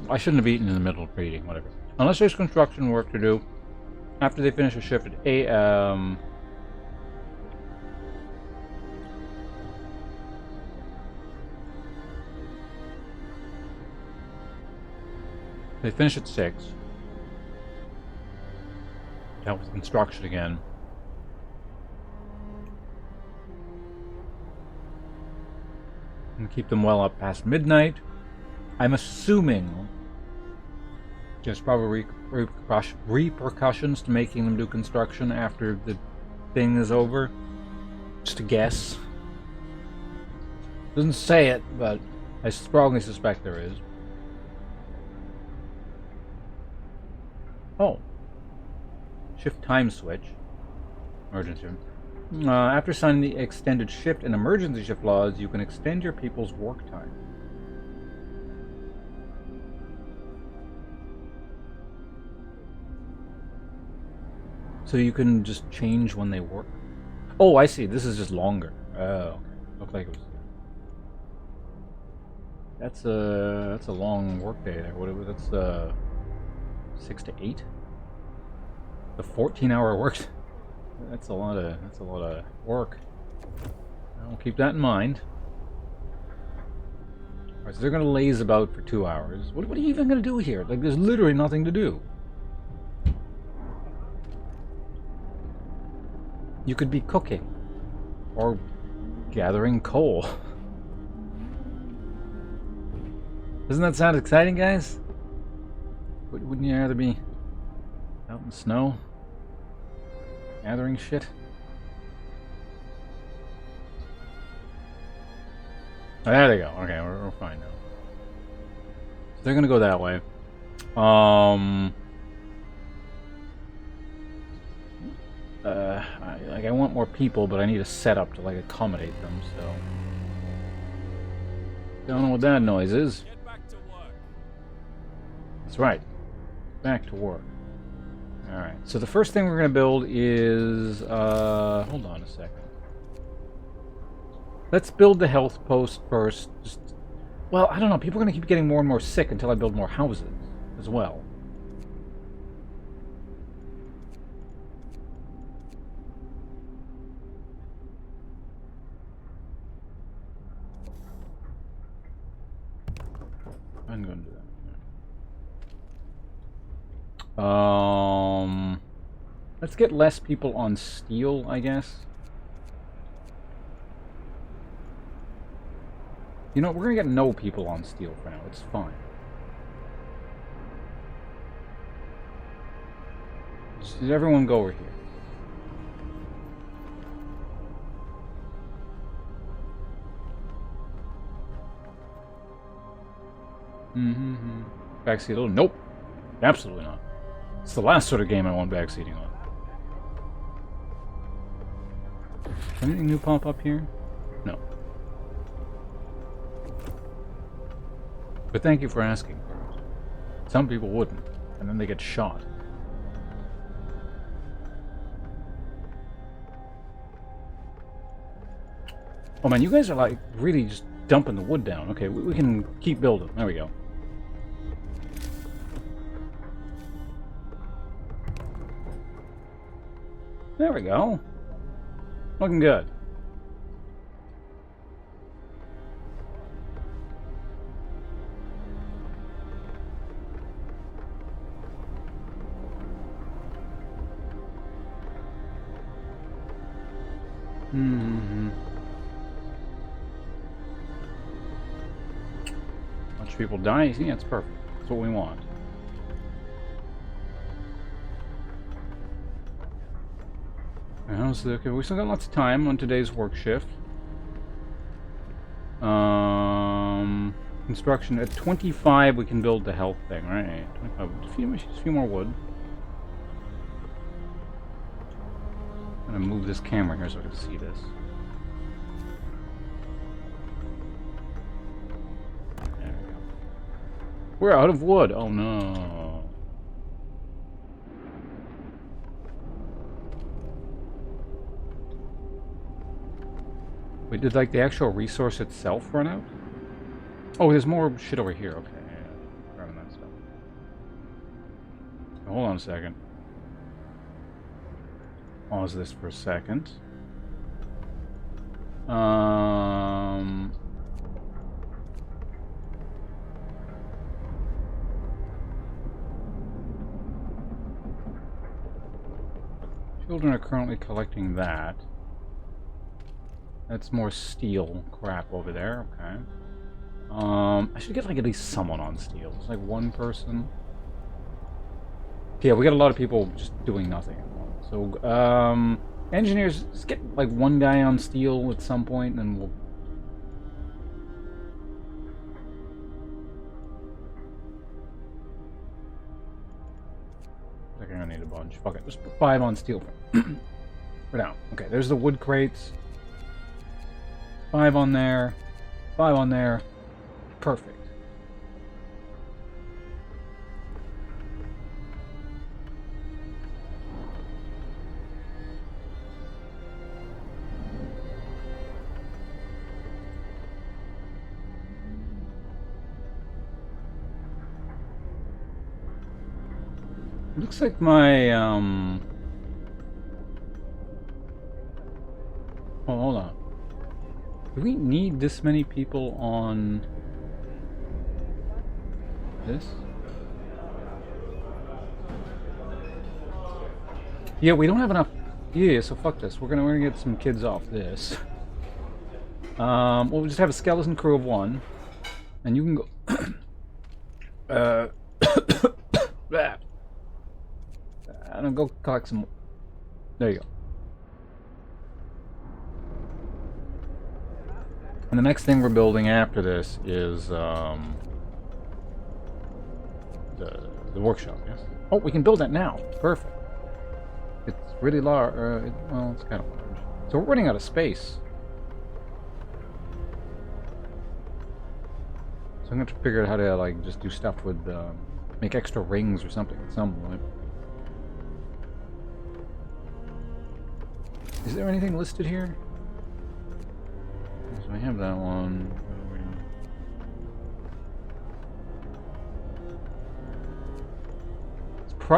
I shouldn't have eaten in the middle of reading, whatever. Unless there's construction work to do after they finish a shift at 8 they finish at 6. Help with construction again. And keep them well up past midnight. I'm assuming there's probably repercussions to making them do construction after the thing is over. Just a guess. Doesn't say it, but I strongly suspect there is. Oh. Shift time switch. Emergency room. After signing the extended shift and emergency shift laws, you can extend your people's work time. So you can just change when they work. Oh, I see. This is just longer. Oh, okay. Looked like it was. That's a long work day there. What? That's 6 to 8. The 14-hour work. That's a lot of work. I'll keep that in mind. Alright, so they're gonna laze about for 2 hours. What are you even gonna do here? Like, there's literally nothing to do. You could be cooking. Or gathering coal. Doesn't that sound exciting, guys? Wouldn't you rather be out in the snow? Gathering shit? Oh, there they go. Okay, we're fine now. So they're gonna go that way. I want more people, but I need a setup to like accommodate them. So don't know what that noise is. Get back to work. That's right. Back to work. Alright, so the first thing we're going to build is... hold on a second. Let's build the health post first. Well, I don't know. People are going to keep getting more and more sick until I build more houses as well. I'm going to do that. Let's get less people on steel, I guess. You know, we're gonna get no people on steel for now. It's fine. Just everyone go over here. Backseat? Oh, nope. Absolutely not. It's the last sort of game I want backseating on. Anything new pop up here? No. But thank you for asking. Some people wouldn't, and then they get shot. Oh man, you guys are like really just dumping the wood down. Okay, we can keep building. There we go. There we go. Looking good. Bunch of people die. See, that's perfect. That's what we want. So, okay, we still got lots of time on today's work shift. Construction at 25, we can build the health thing, right? 25. Just a few more wood. I'm gonna move this camera here so I can see this. There we go. We're out of wood. Oh no. Wait, did like the actual resource itself run out? Oh, there's more shit over here. Okay, yeah. Grabbing that stuff. Hold on a second. Pause this for a second. Children are currently collecting that. That's more steel crap over there. Okay. I should get like at least someone on steel. It's like one person. Yeah, we got a lot of people just doing nothing at the moment. So, engineers, just get like one guy on steel at some point, and then we'll. I think I'm gonna need a bunch. Fuck it, just put 5 on steel. We're down. Okay, there's the wood crates. 5 on there. 5 on there. Perfect. Looks like my, Oh, hold on. Do we need this many people on this? Yeah, we don't have enough. Yeah, so fuck this. We're gonna get some kids off this. We'll just have a skeleton crew of 1, and you can go. I don't go collect some. There you go. And the next thing we're building after this is the workshop. Yes. Oh, we can build that now. Perfect. It's really large. Well, it's kind of large. So we're running out of space. So I'm going to figure out how to like just do stuff with make extra rings or something at some point. Is there anything listed here? So I have that one.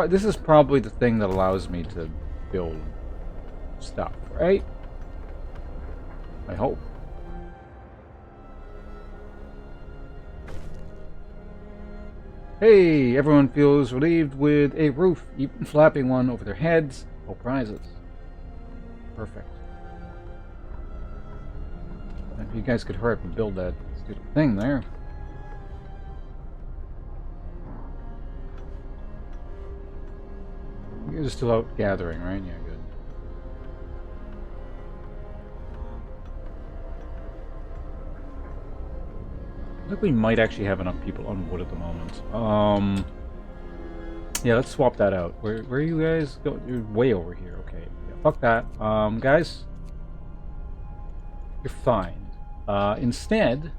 This is probably the thing that allows me to build stuff, right? I hope. Hey, everyone feels relieved with a roof, even flapping one over their heads. Oh, prizes. Perfect. If you guys could hurry up and build that stupid thing there. You guys are still out gathering, right? Yeah, good. I think we might actually have enough people on wood at the moment. Yeah, let's swap that out. Where are you guys going? You're way over here. Okay. Yeah, fuck that. Guys, you're fine. Instead,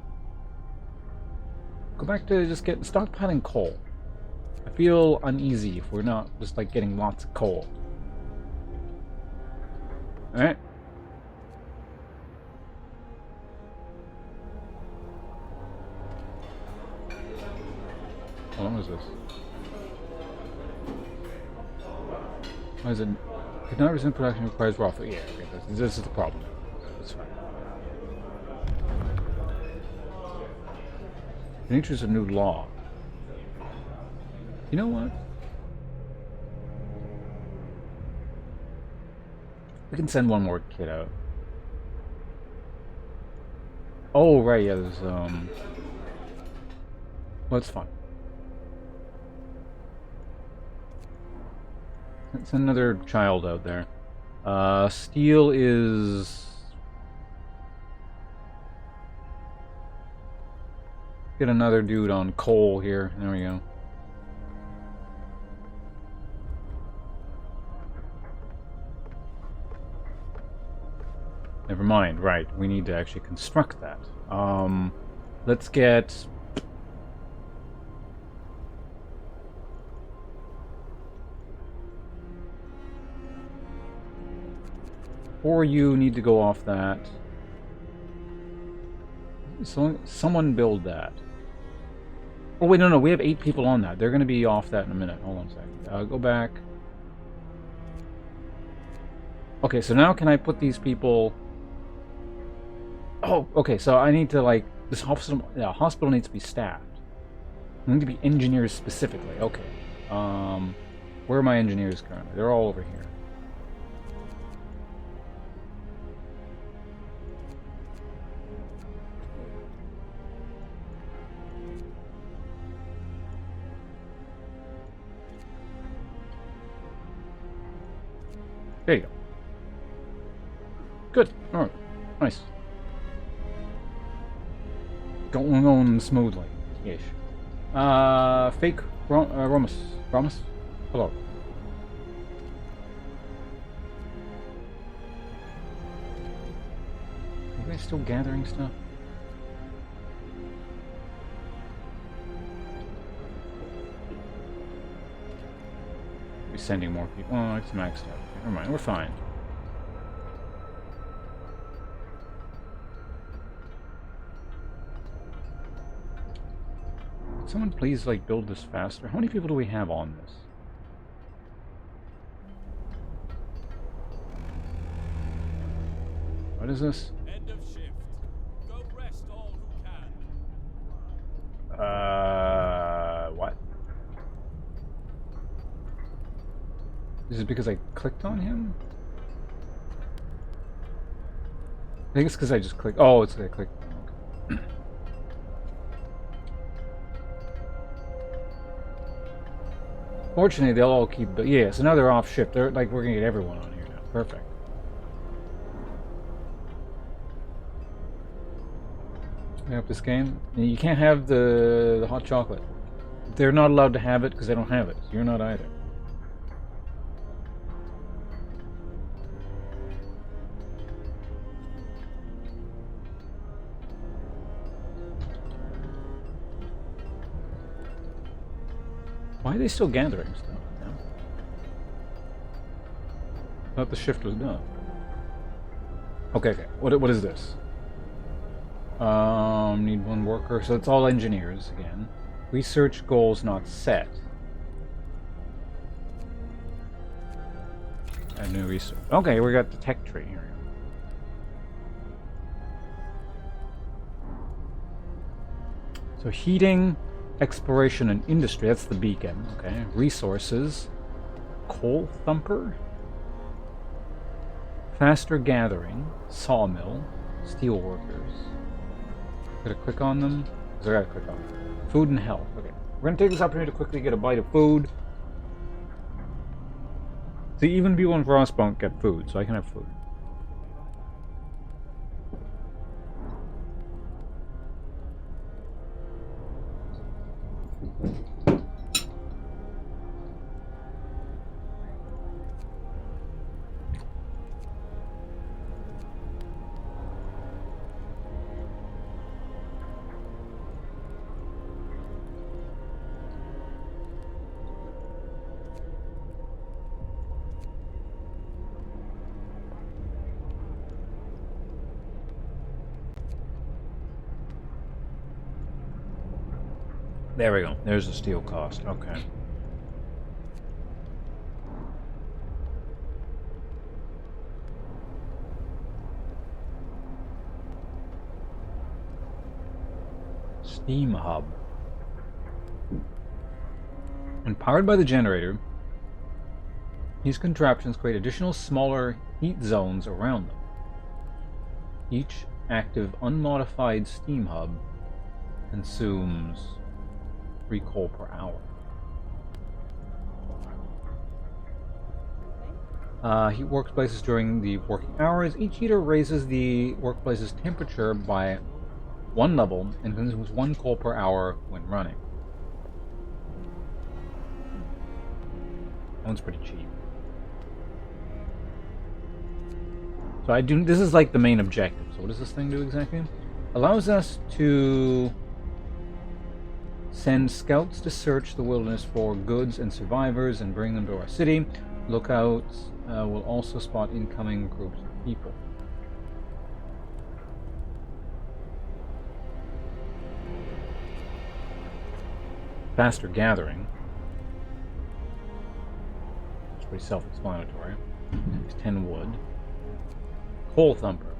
go back to just getting stockpiling coal. I feel uneasy if we're not just like getting lots of coal. Alright. What was this? Why is it? Could not resume production requires raw food. Yeah, okay, this is the problem. That's fine. In the interest of new law. You know what? We can send one more kid out. Oh, right, yeah, there's, well, it's fun. Send another child out there. Steel is... Get another dude on coal here. There we go. Never mind, right. We need to actually construct that. Let's get... Or you need to go off that. So, someone build that. Oh wait, no, we have 8 people on that. They're going to be off that in a minute. Hold on a second. Go back. Okay, so now can I put these people... Oh, okay, so I need to, like... This hospital, yeah, hospital needs to be staffed. They need to be engineers specifically. Okay. Where are my engineers currently? They're all over here. There you go. Good. Alright. Nice. Going smoothly. Ish. Fake Romus. Hello. they still gathering stuff? Be sending more people. Oh, it's maxed out. Okay, never mind, we're fine. Could someone please, like, build this faster? How many people do we have on this? What is this? End of shift. Go rest all who can. What? Is it because I clicked on him? I think it's because I just clicked. Oh, it's because I clicked. Okay. Fortunately, they'll all keep. Yeah, so now they're off shift. They're like, we're gonna get everyone on here now. Perfect. Up this game. You can't have the hot chocolate. They're not allowed to have it because they don't have it. So you're not either. Why are they still gathering stuff? Yeah. I thought the shift was done. Okay, okay. What is this? Need one worker. So it's all engineers again. Research goals not set. Add new research. Okay, we got the tech tree here. So heating, exploration, and industry. That's the beacon. Okay. Resources. Coal thumper. Faster gathering. Sawmill. Steel workers. Gotta click on them. So I gotta click on them. Food and health. Okay. We're gonna take this opportunity to quickly get a bite of food. See, even people in Frostpunk get food, so I can have food. There we go. There's the steel cost. Okay. Steam hub. When powered by the generator, these contraptions create additional smaller heat zones around them. Each active unmodified steam hub consumes 3 coal per hour. Heat workplaces during the working hours. Each heater raises the workplace's temperature by 1 level and consumes 1 coal per hour when running. That one's pretty cheap. So I do. This is like the main objective. So what does this thing do exactly? Allows us to send scouts to search the wilderness for goods and survivors and bring them to our city. Lookouts will also spot incoming groups of people. Faster gathering. It's pretty self-explanatory. It's 10 wood. Coal thumper.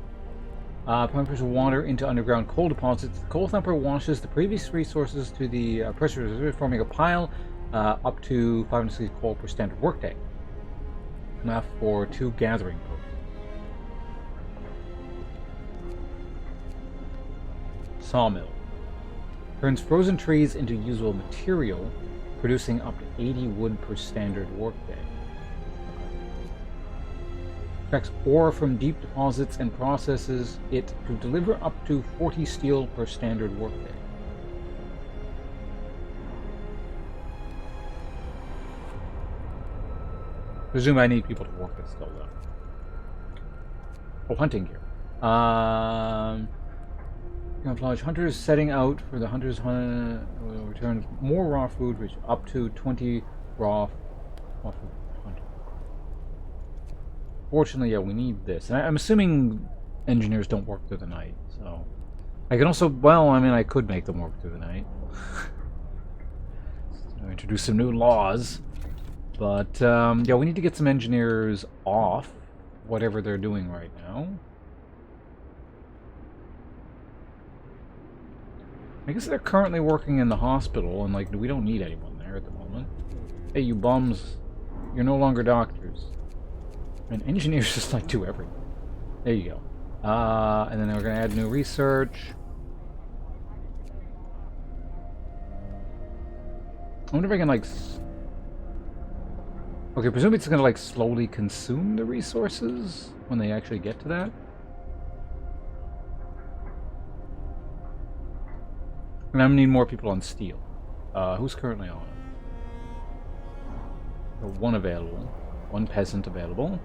Pumpers water into underground coal deposits. The coal thumper washes the previous resources to the pressure reservoir, forming a pile up to 560 coal per standard workday. Enough for 2 gathering posts. Sawmill. Turns frozen trees into usable material, producing up to 80 wood per standard workday. Extracts ore from deep deposits and processes it to deliver up to 40 steel per standard workday. Presume I need people to work this still though. Oh, hunting gear. Camouflage hunters setting out for the hunters will return more raw food, which up to 20 raw food. Fortunately, yeah, we need this. And I'm assuming engineers don't work through the night, so I can also, well, I mean, I could make them work through the night. Introduce some new laws, but yeah, we need to get some engineers off whatever they're doing right now. I guess they're currently working in the hospital, and like we don't need anyone there at the moment. Hey, you bums, you're no longer doctors. And engineers just like do everything. There you go. And then we're gonna add new research. I wonder if I can like. Okay, presumably it's gonna like slowly consume the resources when they actually get to that. And I'm gonna need more people on steel. Who's currently on it? One available. One peasant available.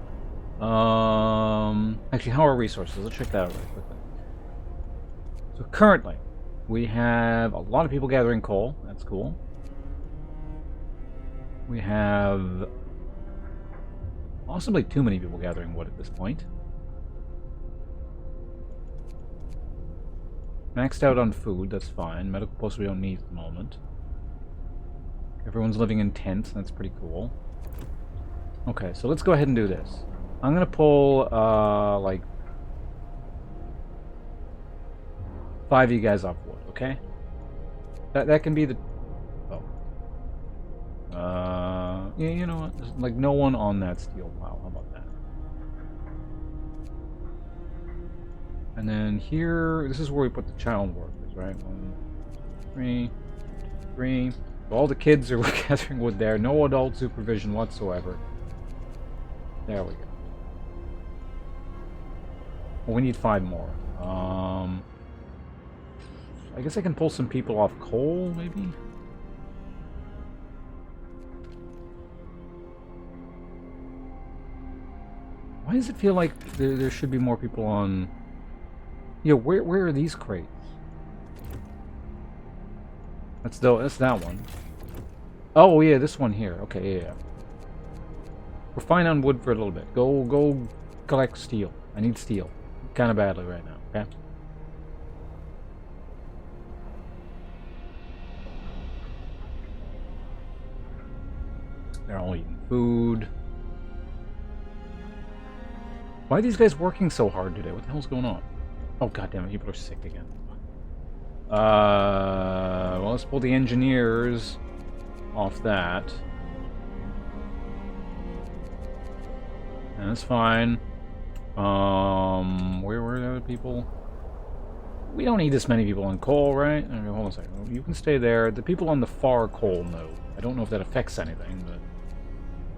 Actually, how are resources? Let's check that out really quickly. So currently, we have a lot of people gathering coal. That's cool. We have possibly too many people gathering wood at this point. Maxed out on food, that's fine. Medical posts we don't need at the moment. Everyone's living in tents, that's pretty cool. Okay, so let's go ahead and do this. I'm gonna pull, like 5 of you guys off wood, okay? That can be the... Oh. Yeah, you know what? There's, like, no one on that steel pile. How about that? And then here, this is where we put the child workers, right? 1, 3. So all the kids are gathering wood there. No adult supervision whatsoever. There we go. Well, we need 5 more. I guess I can pull some people off coal, maybe? Why does it feel like there should be more people on... Yeah, where are these crates? That's that one. Oh, yeah, this one here. Okay, yeah. We're fine on wood for a little bit. Go collect steel. I need steel. Kind of badly right now, okay? They're all eating food. Why are these guys working so hard today? What the hell's going on? Oh, goddammit, people are sick again. Well, let's pull the engineers off that. And that's fine. Where were the other people? We don't need this many people on coal, right? Okay, hold on a second. You can stay there. The people on the far coal node. I don't know if that affects anything,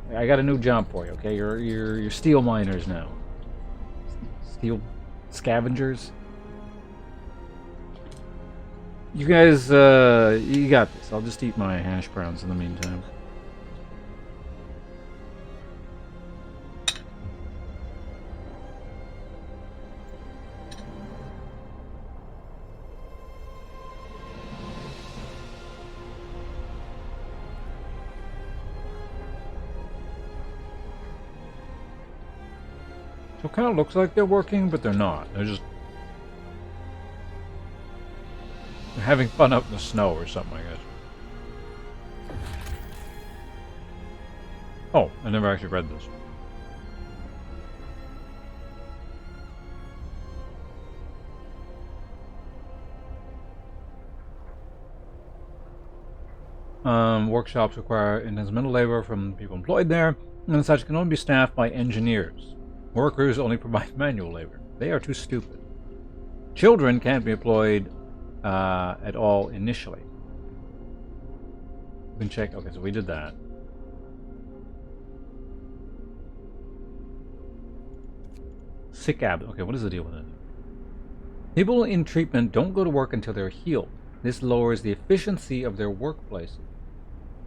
but I got a new job for you. Okay, you're steel miners now. Steel scavengers. You guys, you got this. I'll just eat my hash browns in the meantime. So it kind of looks like they're working, but they're not. They're just having fun out in the snow or something, I guess. Oh, I never actually read this. Workshops require intense mental labor from people employed there, and such can only be staffed by engineers. Workers only provide manual labor. They are too stupid. Children can't be employed at all initially. We can check. Okay, so we did that. Sick abs. Okay, what is the deal with it? People in treatment don't go to work until they're healed. This lowers the efficiency of their workplaces.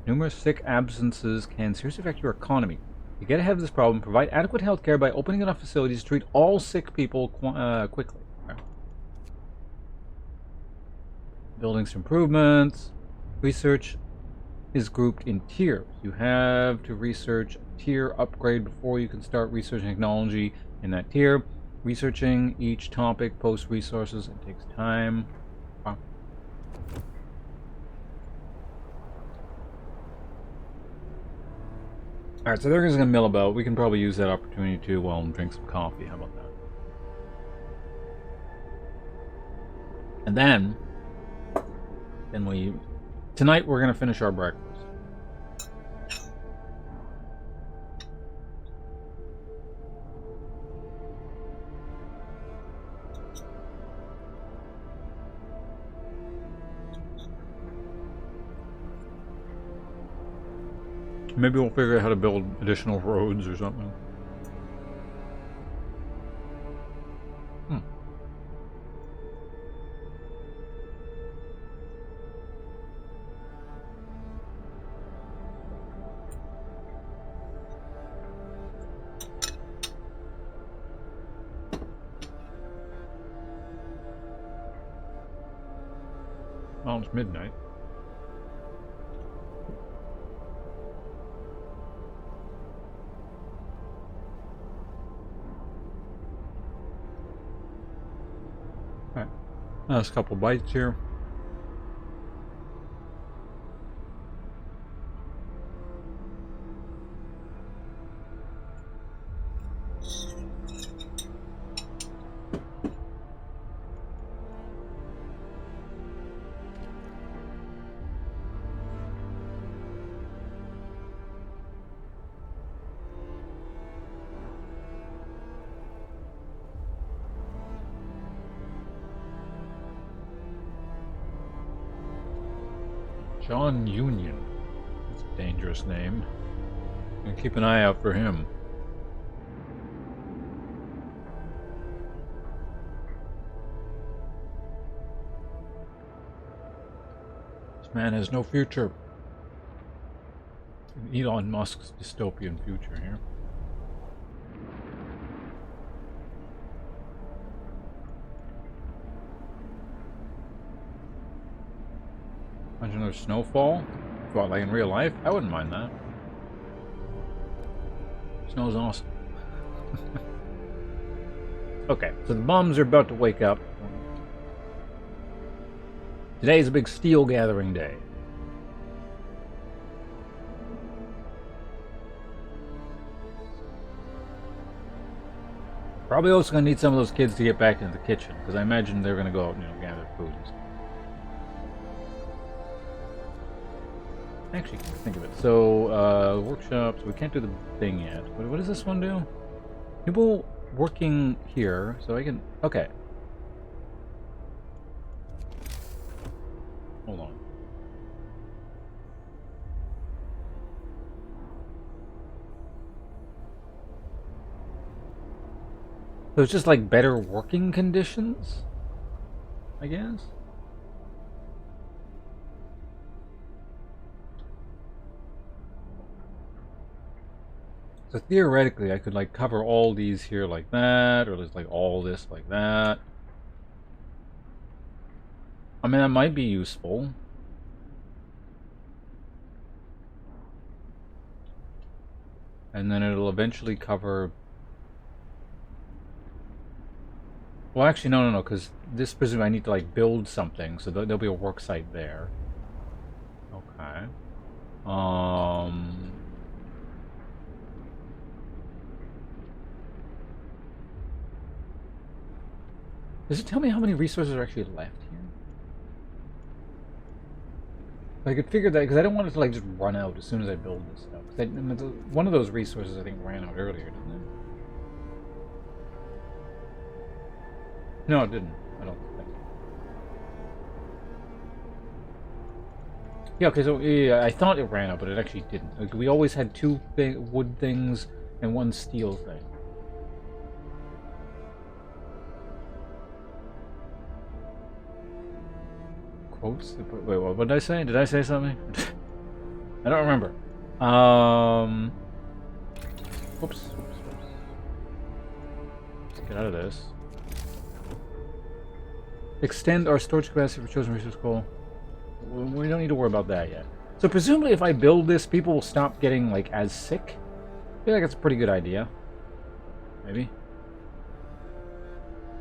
Numerous sick absences can seriously affect your economy. To get ahead of this problem, provide adequate health care by opening enough facilities to treat all sick people quickly. Okay. Buildings improvements. Research is grouped in tiers. You have to research a tier upgrade before you can start researching technology in that tier. Researching each topic posts resources and takes time. Wow. Alright, so they're just gonna mill about. We can probably use that opportunity to, well, drink some coffee. How about that? And then tonight we're gonna finish our breakfast. Maybe we'll figure out how to build additional roads or something. Well, it's midnight. Alright. Last couple bites here. John Union. That's a dangerous name. Gonna keep an eye out for him. This man has no future. Elon Musk's dystopian future here. Imagine there's snowfall? What, like in real life? I wouldn't mind that. Snow's awesome. Okay, so the bums are about to wake up. Today is a big steel gathering day. Probably also gonna need some of those kids to get back into the kitchen, because I imagine they're gonna go out and gather food and stuff. Actually, can think of it. So, workshops, we can't do the thing yet. What does this one do? People working here, so I can... Okay. Hold on. So it's just like better working conditions? I guess? So theoretically, I could like cover all these here like that, or just like all this like that. I mean, that might be useful. And then it'll eventually cover... Well, actually, no, because this presumably I need to like build something, so there'll be a work site there. Okay. Does it tell me how many resources are actually left here? I could figure that, because I don't want it to like just run out as soon as I build this stuff. One of those resources I think ran out earlier, didn't it? No, it didn't. I don't think. Yeah, okay, so yeah, I thought it ran out, but it actually didn't. Like, we always had two wood things and one steel thing. Quotes? Wait, what did I say? Did I say something? I don't remember. Whoops. Let's get out of this. Extend our storage capacity for chosen resource coal. We don't need to worry about that yet. So presumably if I build this, people will stop getting, like, as sick. I feel like that's a pretty good idea. Maybe.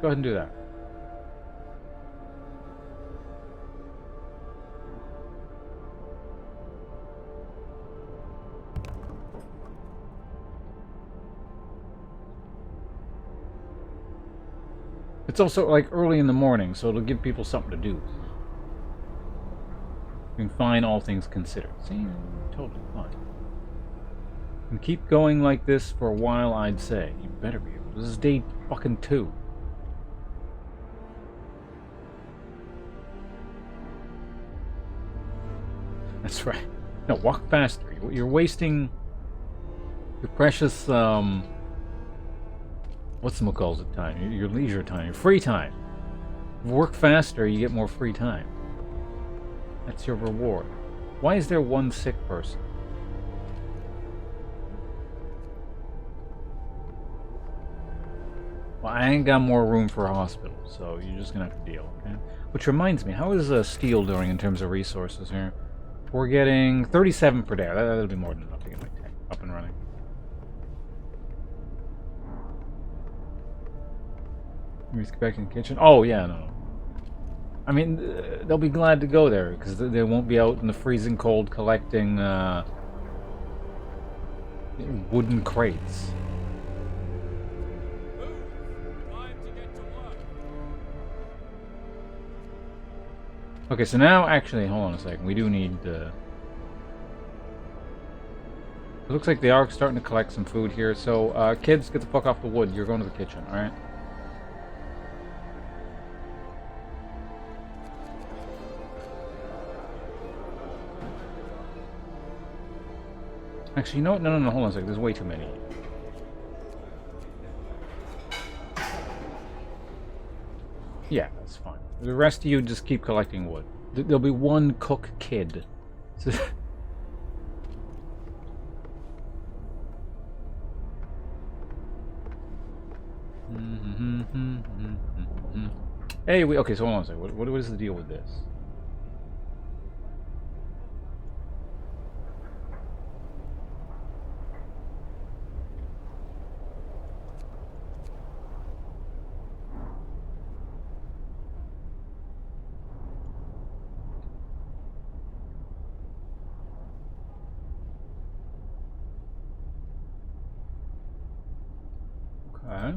Go ahead and do that. It's also, like, early in the morning, so it'll give people something to do. Doing fine, all things considered. See, totally fine. And keep going like this for a while, I'd say. You better be able. This is day fucking 2. That's right. No, walk faster. You're wasting your precious, whatchamacallit it time? Your leisure time, your free time. Work faster, you get more free time. That's your reward. Why is there one sick person? Well, I ain't got more room for a hospital, so you're just gonna have to deal, okay? Which reminds me, how is steel doing in terms of resources here? We're getting 37 per day. That'll be more than enough to get my tech up and running. Let me just get back in the kitchen. Oh, yeah, no. I mean, they'll be glad to go there, because they won't be out in the freezing cold collecting wooden crates. Move! Time to get to work. Okay, so now, actually, hold on a second. We do need... It looks like they are starting to collect some food here. So, kids, get the fuck off the wood. You're going to the kitchen, alright? Actually, you know what? No, hold on a second. There's way too many. Yeah, that's fine. The rest of you just keep collecting wood. There'll be one cook kid. Hey, okay, so hold on a second. What is the deal with this? Okay.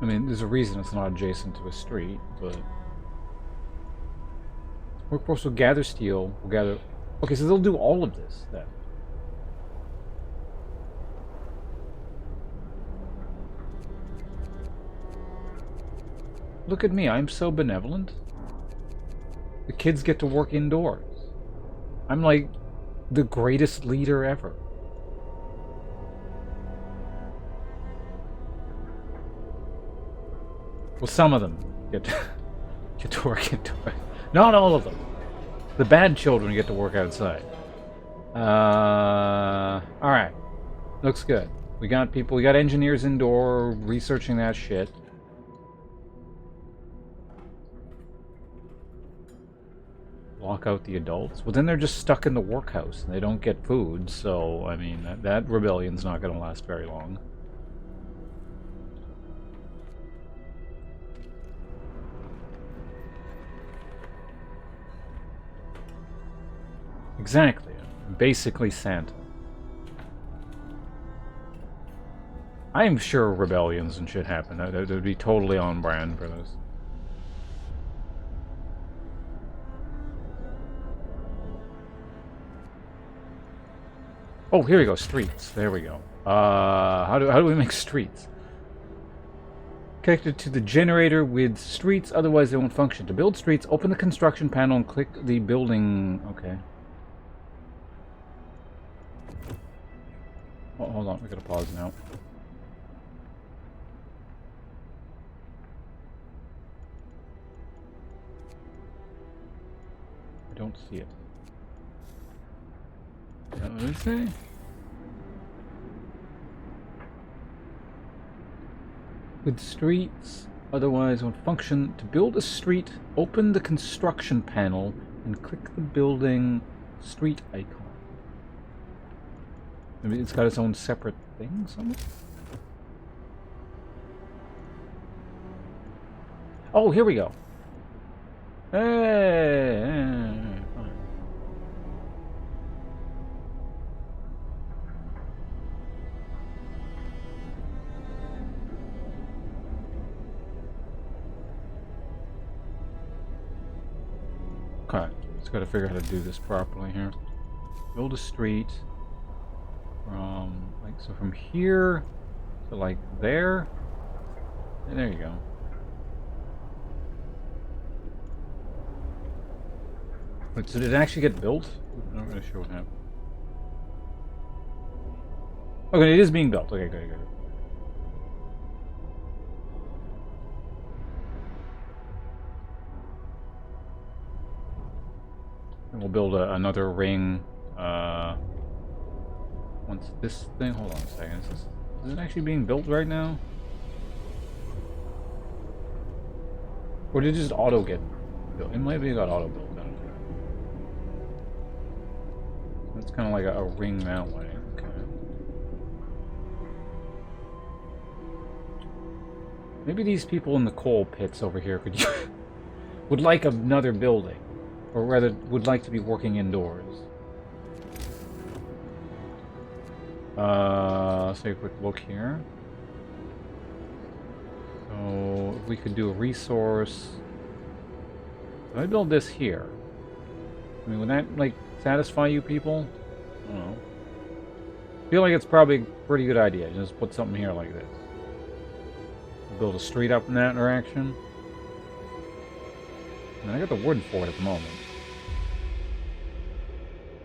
I mean, there's a reason it's not adjacent to a street, but... Workforce will gather steel, will gather... Okay, so they'll do all of this, then. Look at me, I'm so benevolent. The kids get to work indoors. I'm like the greatest leader ever. Well, some of them get to work indoors. Not all of them. The bad children get to work outside. Alright. Looks good. We got people, we got engineers indoor researching that shit. Lock out the adults. Well, then they're just stuck in the workhouse and they don't get food, so, I mean, that rebellion's not going to last very long. Exactly. Basically Santa. I am sure rebellions and shit happen. That would be totally on brand for this. Oh, here we go. Streets. There we go. How do we make streets? Connected to the generator with streets, otherwise they won't function. To build streets, open the construction panel and click the building. Okay. Oh, hold on, we gotta pause now. I don't see it. What did it say? With streets, otherwise won't function. To build a street, open the construction panel and click the building street icon. Maybe it's got its own separate thing somewhere? Oh, here we go. Hey, fine. Okay, just gotta figure out how to do this properly here. Build a street from, like, so from here to, like, there. And there you go. Wait, so did it actually get built? I'm not really sure what happened. Okay, it is being built. Okay, good. And we'll build another ring. Once this thing. Hold on a second. Is it actually being built right now? Or did it just auto get built? It might be got auto built. It's kind of like a ring that way. Okay. Maybe these people in the coal pits over here could would like another building, or rather, would like to be working indoors. Let's take a quick look here. So, if we could do a resource. If I build this here, I mean, would that, like, satisfy you people? I don't know. I feel like it's probably a pretty good idea. Just put something here like this. Build a street up in that direction. And I got the wood for it at the moment.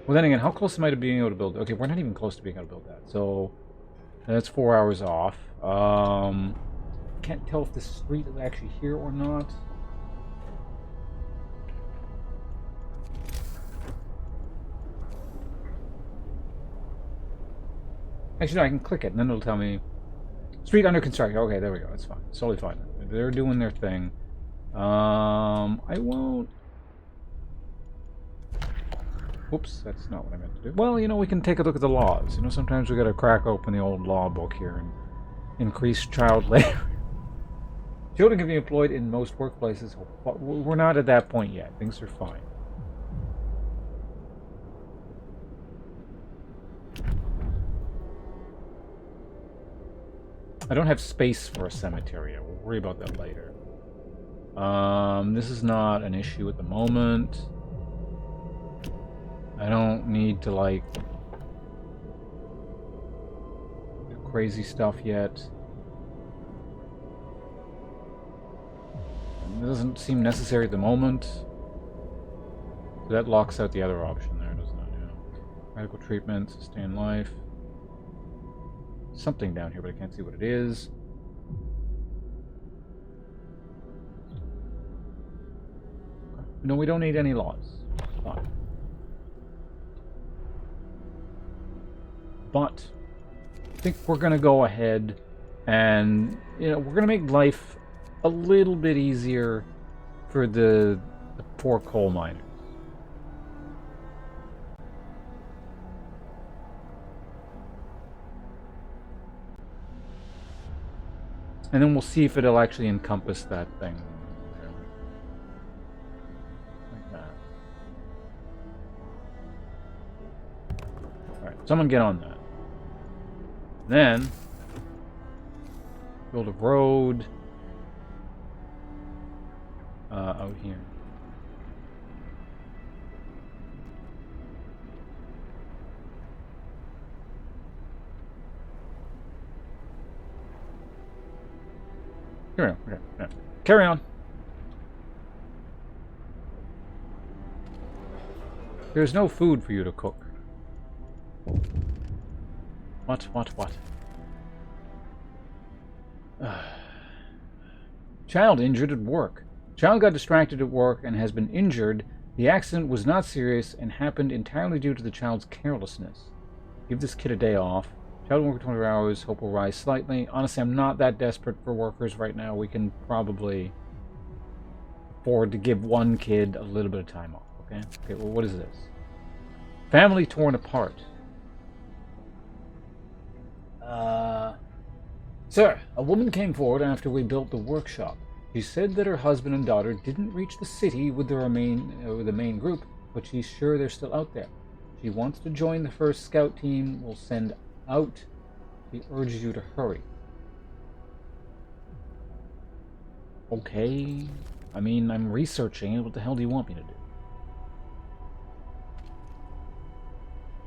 Well, then again, how close am I to being able to build? Okay, we're not even close to being able to build that. So that's 4 hours off. Can't tell if the street is actually here or not. Actually, no, I can click it, and then it'll tell me street under construction. Okay, there we go. It's fine. It's totally fine. They're doing their thing. I won't. Whoops, that's not what I meant to do. Well, you know, we can take a look at the laws. You know, sometimes we gotta crack open the old law book here and increase child labor. Children can be employed in most workplaces. But we're not at that point yet. Things are fine. I don't have space for a cemetery. We'll worry about that later. This is not an issue at the moment. I don't need to, like, do crazy stuff yet. It doesn't seem necessary at the moment. So that locks out the other option there, doesn't it? Yeah. Medical treatment, sustain life. Something down here, but I can't see what it is. No, we don't need any laws. Fine. But I think we're gonna go ahead and, you know, we're gonna make life a little bit easier for the poor coal miners. And then we'll see if it'll actually encompass that thing. Like that. Alright, someone get on that. Then, build a road out here. Carry on. Okay. Yeah. Carry on. There's no food for you to cook. What? Child injured at work. Child got distracted at work and has been injured The accident was not serious and happened entirely due to the child's carelessness. Give this kid a day off. Child will work 24 hours, hope will rise slightly. Honestly, I'm not that desperate for workers right now. We can probably afford to give one kid a little bit of time off, okay? Okay, well, what is this? Family torn apart. Sir, a woman came forward after we built the workshop. She said that her husband and daughter didn't reach the city with the main group, but she's sure they're still out there. She wants to join the first scout team we'll send out. She urges you to hurry. Okay. I mean, I'm researching it. What the hell do you want me to do?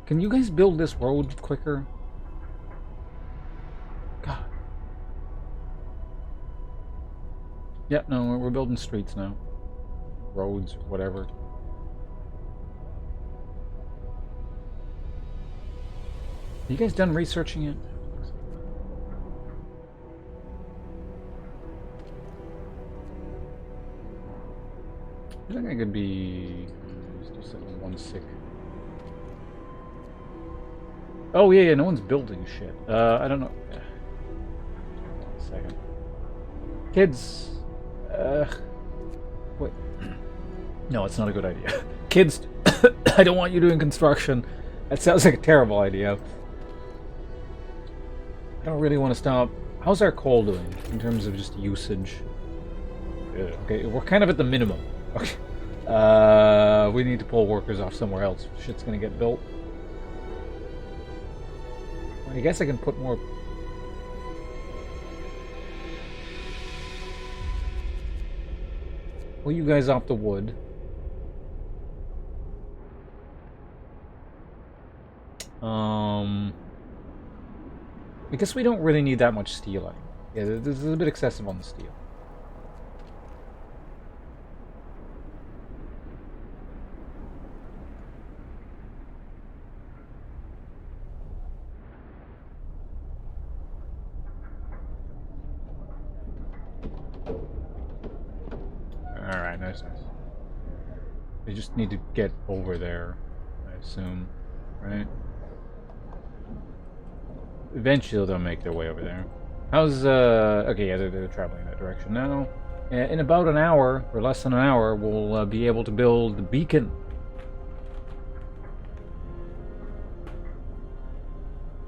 Can you guys build this road quicker? God. Yep, no, we're building streets now. Roads, or whatever. You guys done researching it? I think I could be still sitting one sick. Oh yeah, no one's building shit. I don't know. 1 second. Kids. Wait. No, it's not a good idea. Kids, I don't want you doing construction. That sounds like a terrible idea. I don't really want to stop. How's our coal doing in terms of just usage? Okay, we're kind of at the minimum. Okay. We need to pull workers off somewhere else. Shit's gonna get built. I guess I can put more. Pull you guys off the wood. I guess we don't really need that much steel anymore. Yeah, this is a bit excessive on the steel. Alright, nice. They just need to get over there, I assume, right? Eventually they'll make their way over there. How's, okay, yeah, they're traveling in that direction now. In about an hour, or less than an hour, we'll be able to build the beacon.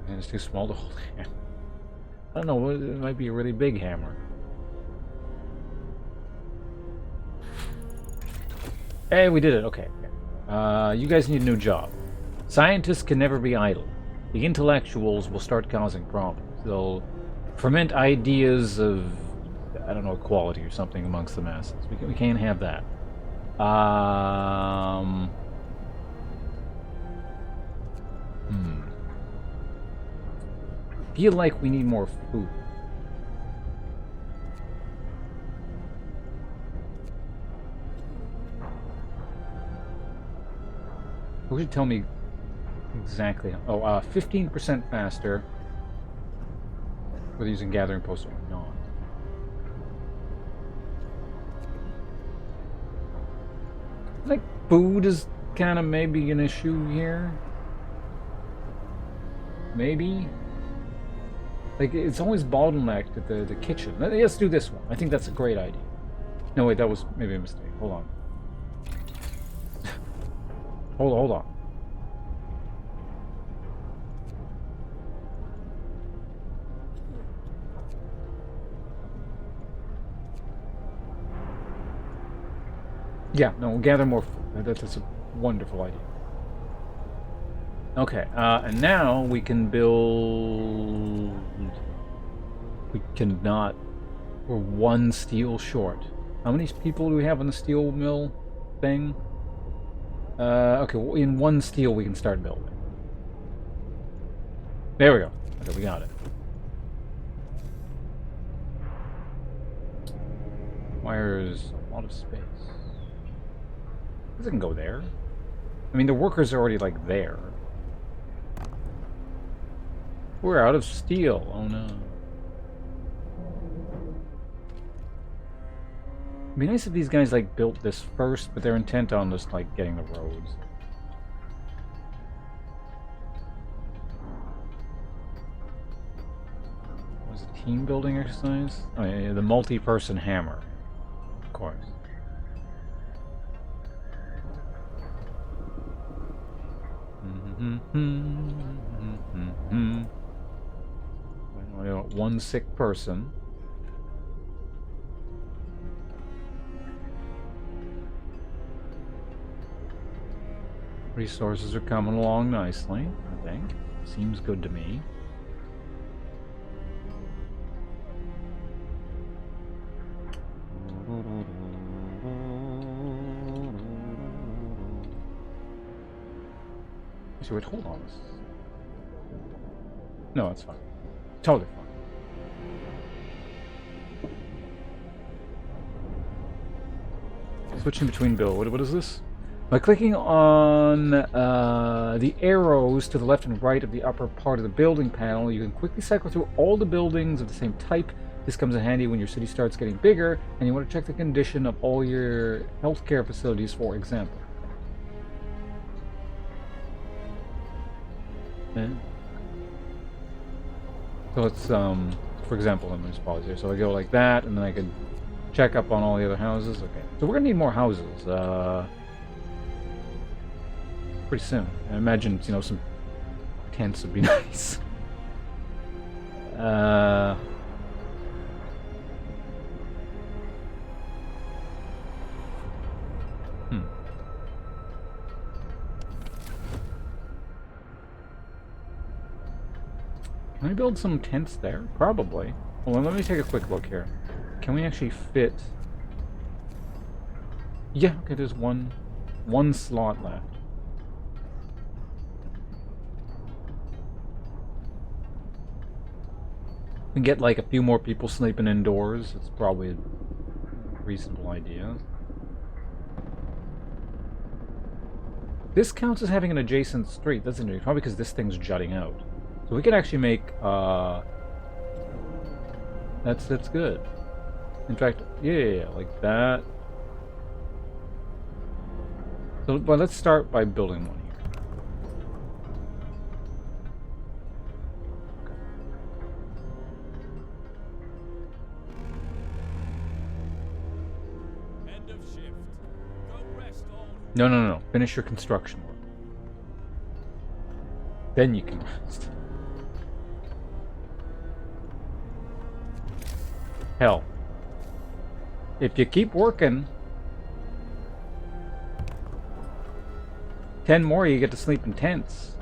And it's too small to hold. I don't know, it might be a really big hammer. Hey, we did it, okay. You guys need a new job. Scientists can never be idle. The intellectuals will start causing problems. They'll ferment ideas of, I don't know, equality or something amongst the masses. We can't have that. Feel like we need more food. Who should tell me exactly? Oh, 15% faster. Whether using gathering posts or not. Like food is kind of maybe an issue here. Maybe. Like it's always bottlenecked at the kitchen. Let's do this one. I think that's a great idea. No wait, that was maybe a mistake. Hold on. Hold on. Yeah, no, gather more food. That's a wonderful idea. Okay, and now we can build... We cannot... We're one steel short. How many people do we have on the steel mill thing? Okay, well, in one steel we can start building. There we go. Okay, we got it. Requires a lot of space. It can go there. I mean, the workers are already, like, there. We're out of steel. Oh, no. It'd be nice if these guys, like, built this first, but they're intent on just, like, getting the roads. What was it, team building exercise? Oh, yeah, the multi-person hammer. Of course. I got one sick person. Resources are coming along nicely, I think. Seems good to me. Actually, wait, hold on. No, that's fine. Totally fine. Switching between build. What is this? By clicking on the arrows to the left and right of the upper part of the building panel, you can quickly cycle through all the buildings of the same type. This comes in handy when your city starts getting bigger and you want to check the condition of all your healthcare facilities, for example. Yeah. So it's, for example, let me just pause here. So I go like that, and then I could check up on all the other houses. Okay. So we're going to need more houses. Pretty soon. I imagine, you know, some tents would be nice. Can I build some tents there? Probably. Well, let me take a quick look here. Can we actually fit... Yeah, okay, there's one slot left. We can get like a few more people sleeping indoors. It's probably a reasonable idea. This counts as having an adjacent street, doesn't it? Probably because this thing's jutting out. So we could actually make, that's good. In fact, yeah, like that. So, but let's start by building one here. End of shift. Go rest all. No. Finish your construction work. Then you can rest. Hell, if you keep working, 10 more you get to sleep in tents.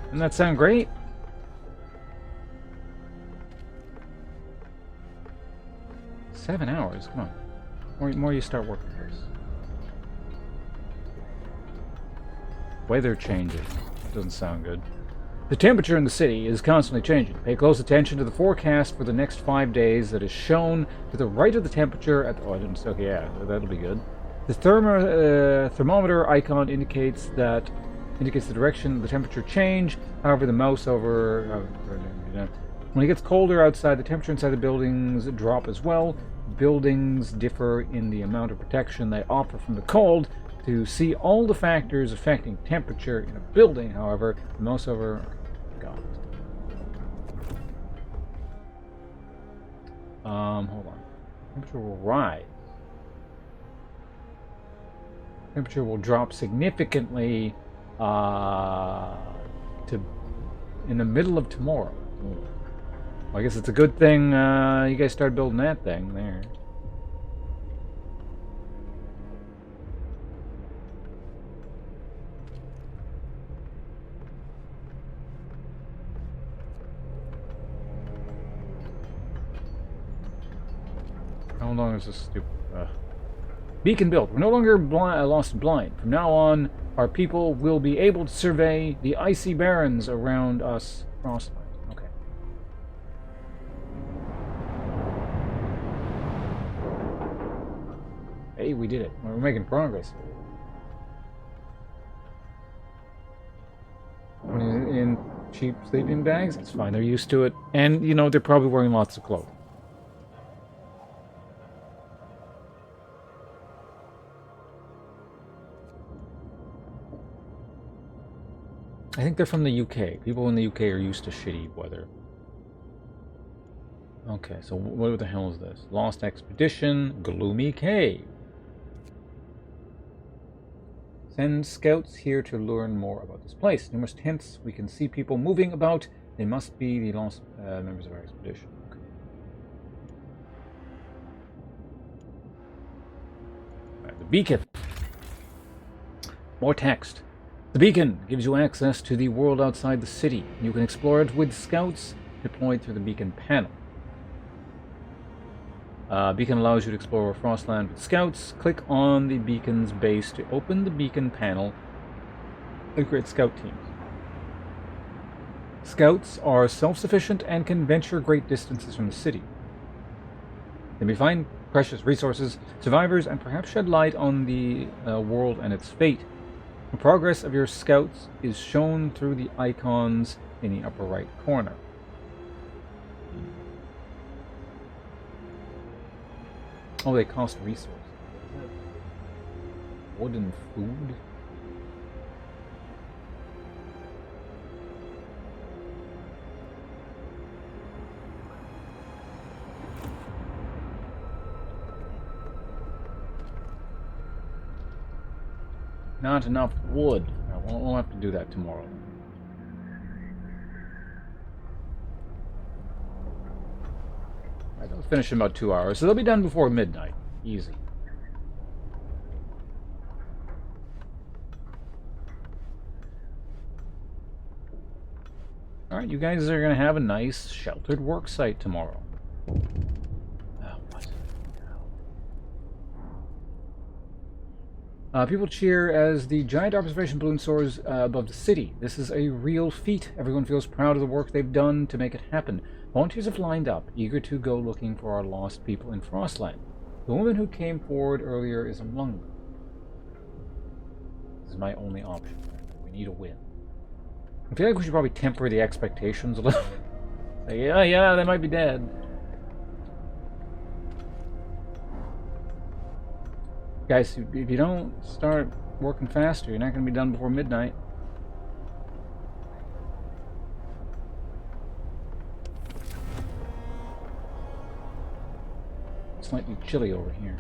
Doesn't that sound great? $7 hours, come on. More you start working first. Weather changes. Doesn't sound good. The temperature in the city is constantly changing. Pay close attention to the forecast for the next 5 days that is shown to the right of the temperature at... Oh, I didn't... Okay, yeah, that'll be good. The thermometer icon indicates the direction of the temperature change. However, the mouse over... when it gets colder outside, the temperature inside the buildings drop as well. Buildings differ in the amount of protection they offer from the cold. To see all the factors affecting temperature in a building, however, the mouse over... God. Hold on. Temperature will rise. Temperature will drop significantly in the middle of tomorrow. Well, I guess it's a good thing you guys started building that thing there. How long is this stupid... Beacon built. We're no longer lost and blind. From now on, our people will be able to survey the icy barrens around us. Frostpunk. Okay. Hey, we did it. We're making progress. In cheap sleeping bags? It's fine. They're used to it. And, you know, they're probably wearing lots of clothes. I think they're from the UK. People in the UK are used to shitty weather. Okay, so what the hell is this? Lost Expedition, Gloomy Cave. Send scouts here to learn more about this place. Numerous tents. We can see people moving about. They must be the lost members of our expedition. Okay. Right, the beacon. More text. The beacon gives you access to the world outside the city. You can explore it with scouts deployed through the beacon panel. Beacon allows you to explore Frostland with scouts. Click on the beacon's base to open the beacon panel and create scout teams. Scouts are self-sufficient and can venture great distances from the city. They may find precious resources, survivors, and perhaps shed light on the world and its fate. The progress of your scouts is shown through the icons in the upper right corner. Oh, they cost resources. Wood and food? Not enough wood. No, we'll have to do that tomorrow. Alright, they'll finish in about 2 hours, so they'll be done before midnight. Easy. Alright, you guys are going to have a nice sheltered work site tomorrow. People cheer as the giant observation balloon soars above the city. This is a real feat. Everyone feels proud of the work they've done to make it happen. Volunteers have lined up, eager to go looking for our lost people in Frostland. The woman who came forward earlier is among them. This is my only option. We need a win. I feel like we should probably temper the expectations a little. Like, yeah, they might be dead. Guys, if you don't start working faster, you're not going to be done before midnight. It's slightly chilly over here.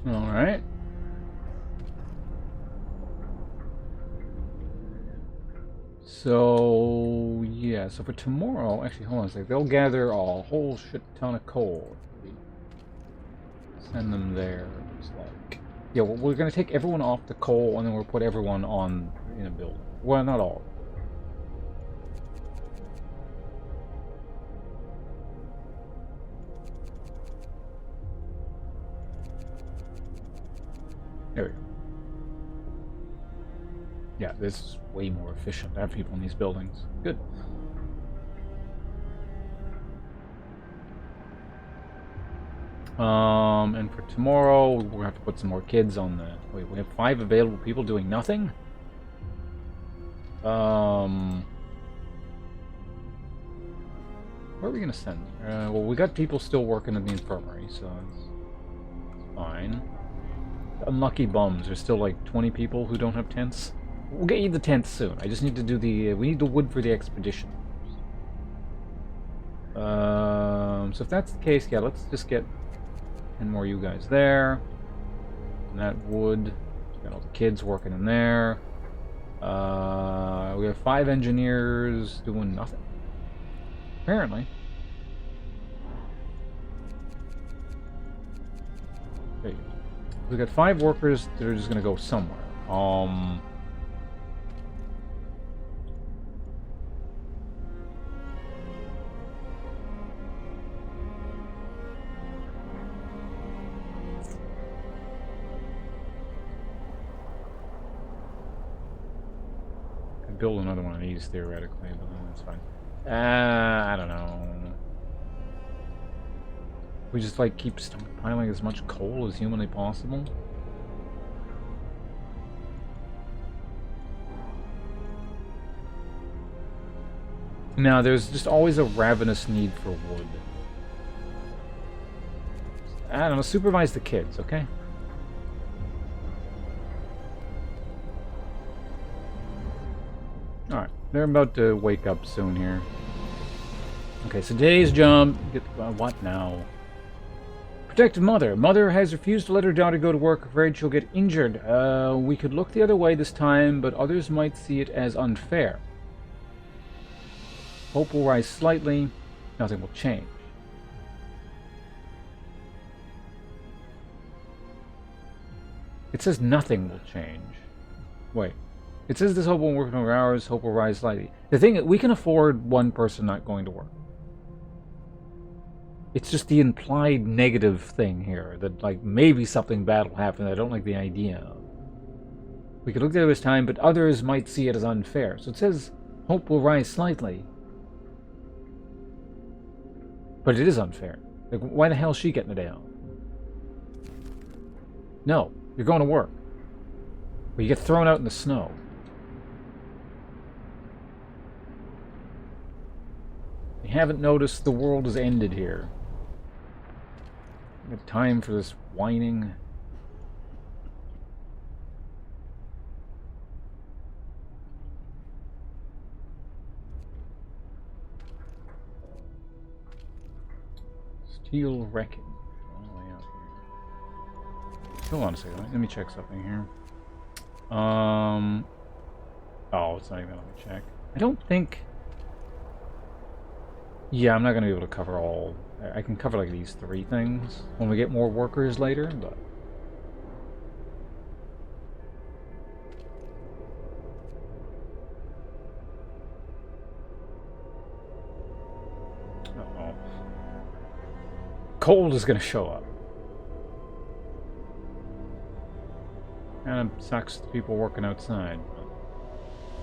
All right. So, yeah, so for tomorrow, actually, hold on a sec, they'll gather a whole shit ton of coal. Send them there, it's like... Yeah, we're going to take everyone off the coal, and then we'll put everyone on in a building. Well, not all. There we go. Yeah, this is way more efficient to have people in these buildings. Good. And for tomorrow, we're gonna have to put some more kids on the... Wait, we have 5 available people doing nothing? Where are we gonna send? Well, we got people still working in the infirmary, so it's fine. Unlucky bums. There's still like 20 people who don't have tents. We'll get you the tents soon. I just need to do the... we need the wood for the expedition. So if that's the case, yeah, let's just get 10 more you guys there. And that wood. Got all the kids working in there. We have 5 engineers doing nothing. Apparently. There you go. We've got 5 workers that are just going to go somewhere. Could build another one of these theoretically, but that's fine. I don't know. We just like keep stockpiling as much coal as humanly possible. Now, there's just always a ravenous need for wood. I don't know, supervise the kids, okay? Alright, they're about to wake up soon here. Okay, so today's job... what now? Protective mother. Mother has refused to let her daughter go to work, afraid she'll get injured. We could look the other way this time, but others might see it as unfair. Hope will rise slightly. Nothing will change. It says nothing will change. Wait. It says this hope won't work over hours, hope will rise slightly. The thing, we can afford one person not going to work. It's just the implied negative thing here, that, like, maybe something bad will happen that I don't like the idea of. We could look there this time, but others might see it as unfair. So it says hope will rise slightly. But it is unfair. Like, why the hell is she getting a day off? No, you're going to work. Or you get thrown out in the snow. You haven't noticed the world has ended here. You got time for this whining. Steel wrecking. All the way out here. Hold on a second. Let me check something here. Oh, it's not even let me check. I don't think. Yeah, I'm not gonna be able to cover all. I can cover like these 3 things when we get more workers later, but. Uh-oh. Cold is gonna show up. And it sucks to people working outside.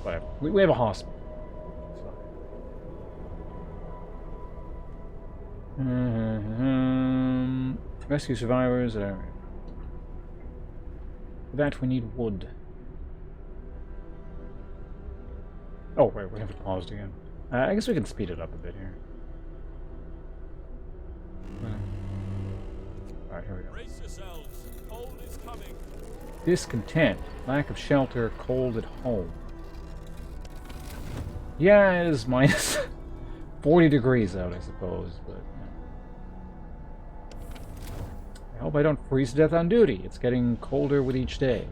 But we have a hospital. Rescue survivors. For that we need wood. Oh, wait, we haven't paused again. I guess we can speed it up a bit here. Alright, here we go. Brace yourselves. Cold is coming. Discontent. Lack of shelter. Cold at home. Yeah, it is minus 40 degrees out, I suppose, but... I hope I don't freeze to death on duty. It's getting colder with each day.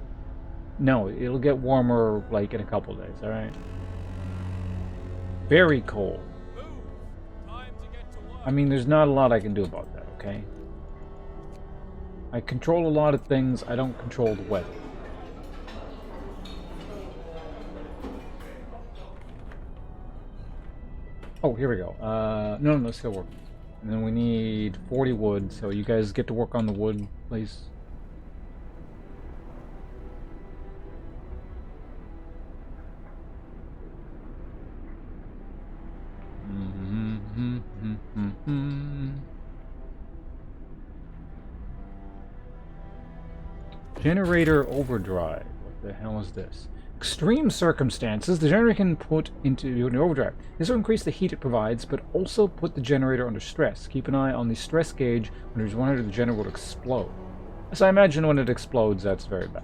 No, it'll get warmer, like, in a couple days, alright? Very cold. Move. Time to get to work. I mean, there's not a lot I can do about that, okay? I control a lot of things, I don't control the weather. Oh, here we go. No, still working. And then we need 40 wood, so you guys get to work on the wood, please. Generator overdrive. What the hell is this? Extreme circumstances, the generator can put into an overdrive. This will increase the heat it provides, but also put the generator under stress. Keep an eye on the stress gauge. When there's 100, the generator will explode. So I imagine when it explodes, that's very bad.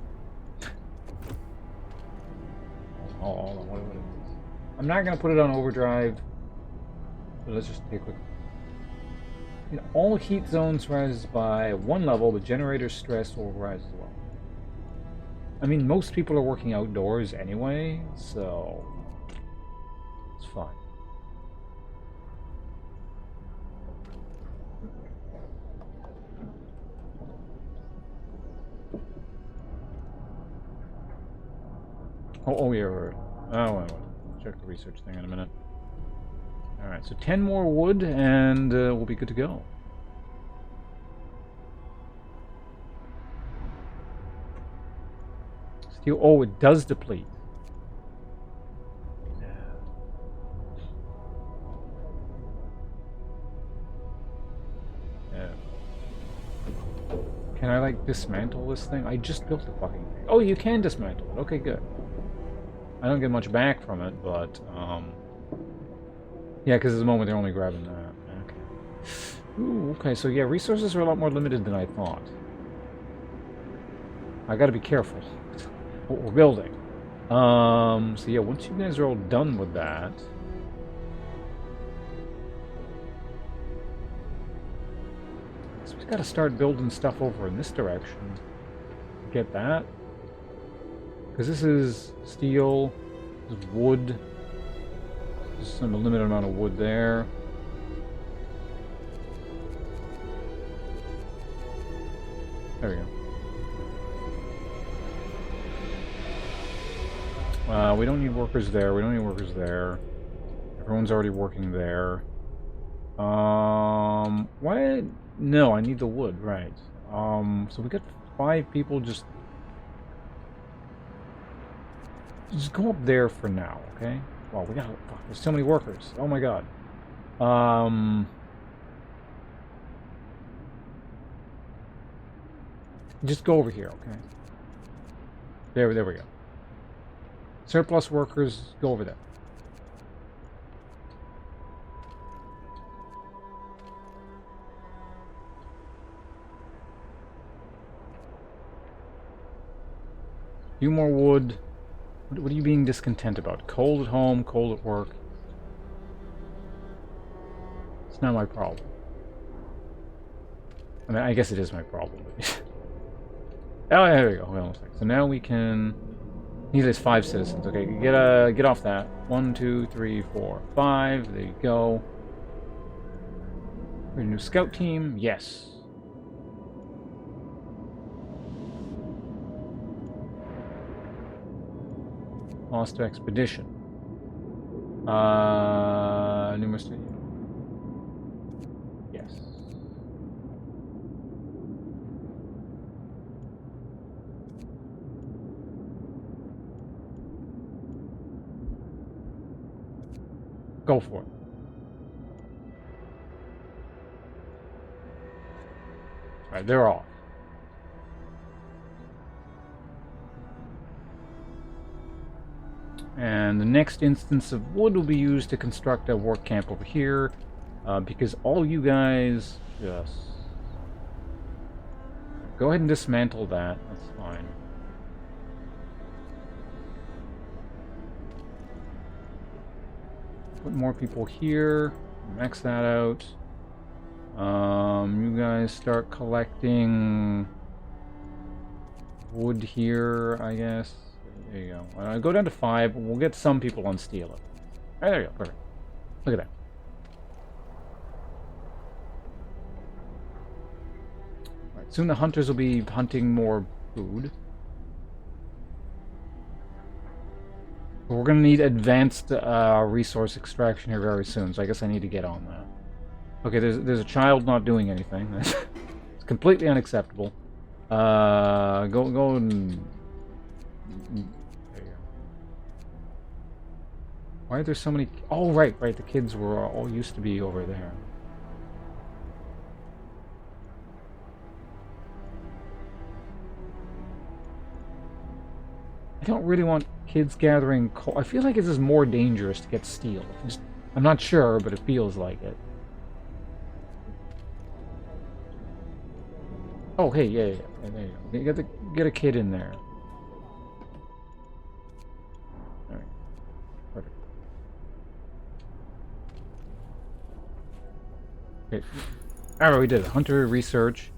Hold on, what is this? I'm not going to put it on overdrive. But let's just take a quick... You know, all heat zones rise by 1 level, the generator stress will rise as well. I mean, most people are working outdoors anyway, so it's fine. Oh yeah, wait. Check the research thing in a minute. Alright, so 10 more wood and we'll be good to go. Oh, it does deplete. Yeah. Can I, like, dismantle this thing? I just built the fucking thing. Oh, you can dismantle it. Okay, good. I don't get much back from it, but, Yeah, because at the moment they're only grabbing that. Okay. Ooh, okay, so yeah, resources are a lot more limited than I thought. I gotta be careful what we're building. So yeah, once you guys are all done with that... So we gotta start building stuff over in this direction. Get that. Because this is steel, this is wood. There's some limited amount of wood there. There we go. We don't need workers there. We don't need workers there. Everyone's already working there. Why? No, I need the wood, right. So we got 5 people just go up there for now, okay? Well, we got... Fuck, there's so many workers. Oh my god. Just go over here, okay? There we go. Surplus workers, go over there. few more wood. What are you being discontent about? Cold at home, cold at work. It's not my problem. I mean, I guess it is my problem. Oh, there we go. Well, so now we can... Need is 5 citizens. Okay, get off that. 1, 2, 3, 4, 5. There you go. We're a new scout team. Yes. Lost to expedition. Numerous. Yes. Go for it. Alright, they're off. And the next instance of wood will be used to construct a work camp over here, because all you guys just go ahead and dismantle that. That's fine. Put more people here. Max that out. You guys start collecting wood here, I guess. There you go. Go down to 5. We'll get some people on steel. Right, there you go. Perfect. Look at that. Right, soon the hunters will be hunting more food. We're going to need advanced resource extraction here very soon, so I guess I need to get on that. Okay, there's a child not doing anything. It's completely unacceptable. Go and... There you go. Why are there so many... Oh, right. The kids were all used to be over there. I don't really want kids gathering coal. I feel like this is more dangerous to get steel. I'm not sure, but it feels like it. Oh, hey, yeah. There you go. Get a kid in there. All right. Perfect. Okay. Alright, we did it. Hunter research.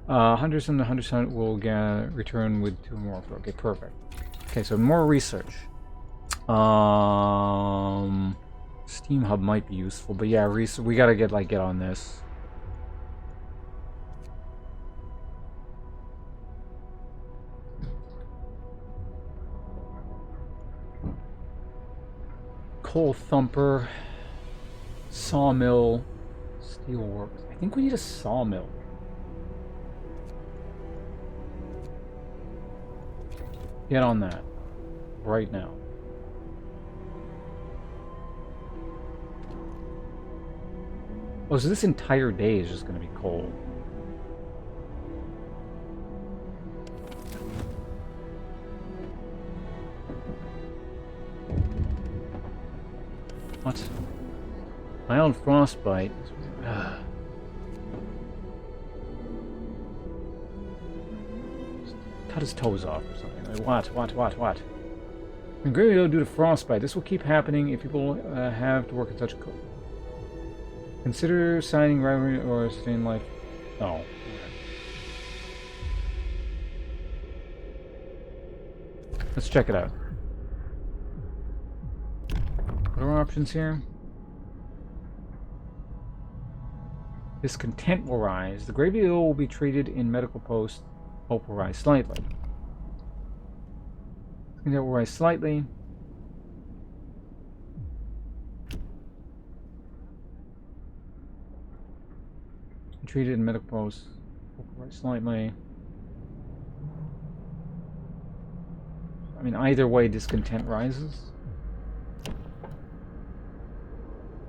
Hunters in the Hunter's Hunt will return with 2 more. Okay, perfect. Okay, so more research. Steam Hub might be useful, but yeah, we gotta get on this. Coal thumper, sawmill, steelworks. I think we need a sawmill. Get on that right now. Oh, so this entire day is just going to be coal. What? Mild frostbite. Just cut his toes off or something. Like, what? And gravity due to frostbite. This will keep happening if people have to work in such a consider signing rivalry or staying life. Oh. Let's check it out. What are our options here? Discontent will rise. The gravely ill will be treated in medical post. Hope will rise slightly. Discontent will rise slightly. Treated in medical post. Hope will rise slightly. I mean, either way, discontent rises.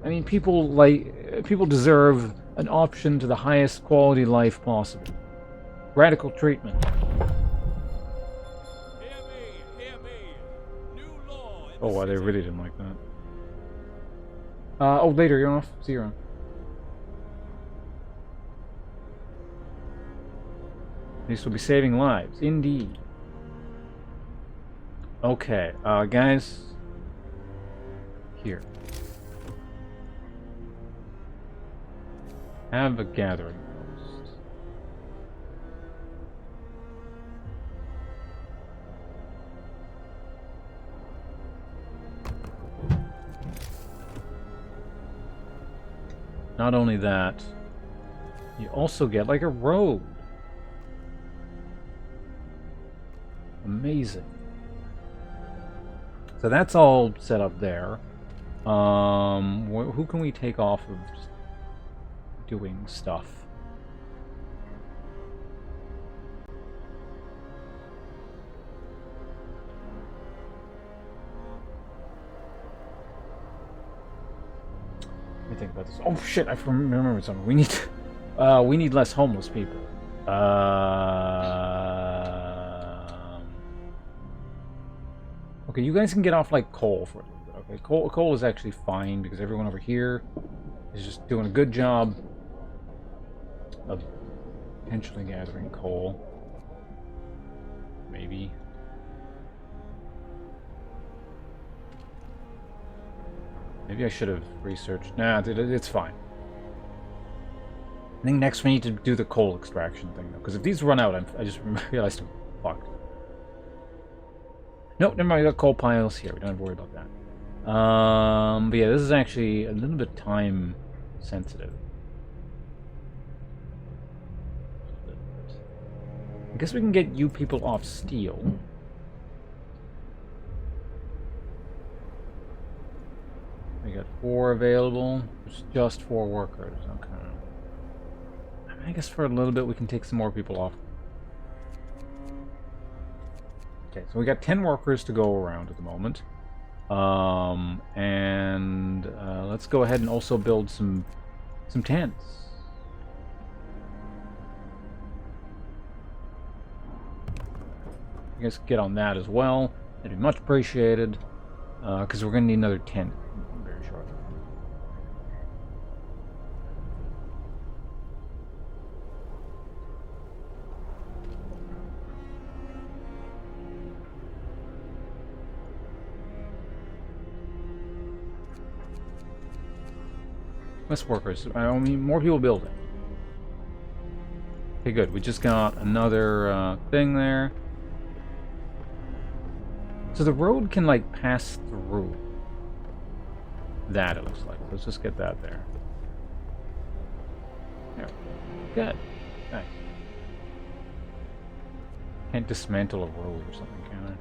I mean, people deserve an option to the highest quality life possible. Radical treatment. Hear me. New law in Oh, the wow, they city. really didn't like that. Oh, later, you're off. See you around. This will be saving lives, indeed. Okay, guys. Here. Have a gathering post. Not only that, you also get like a road. Amazing. So that's all set up there. Who can we take off of doing stuff? Let me think about this. Oh shit! I remember something. We need less homeless people. Okay, you guys can get off like coal for a little bit. Okay, coal is actually fine because everyone over here is just doing a good job of potentially gathering coal. Maybe. Maybe I should have researched. Nah, it's fine. I think next we need to do the coal extraction thing though, because if these run out, I just realized I'm fucked. Nope, never mind. We got coal piles here. We don't have to worry about that. But yeah, this is actually a little bit time sensitive. I guess we can get you people off steel. We got 4 available. There's just 4 workers. Okay. I mean, I guess for a little bit we can take some more people off. Okay, so we got 10 workers to go around at the moment. Let's go ahead and also build some tents. You guys get on that as well. That'd be much appreciated. Because we're going to need another tent very shortly. Less workers. I mean, more people building. Okay, good. We just got another thing there. So the road can, like, pass through that, it looks like. Let's just get that there. There. Good. Nice. Can't dismantle a road or something, can I?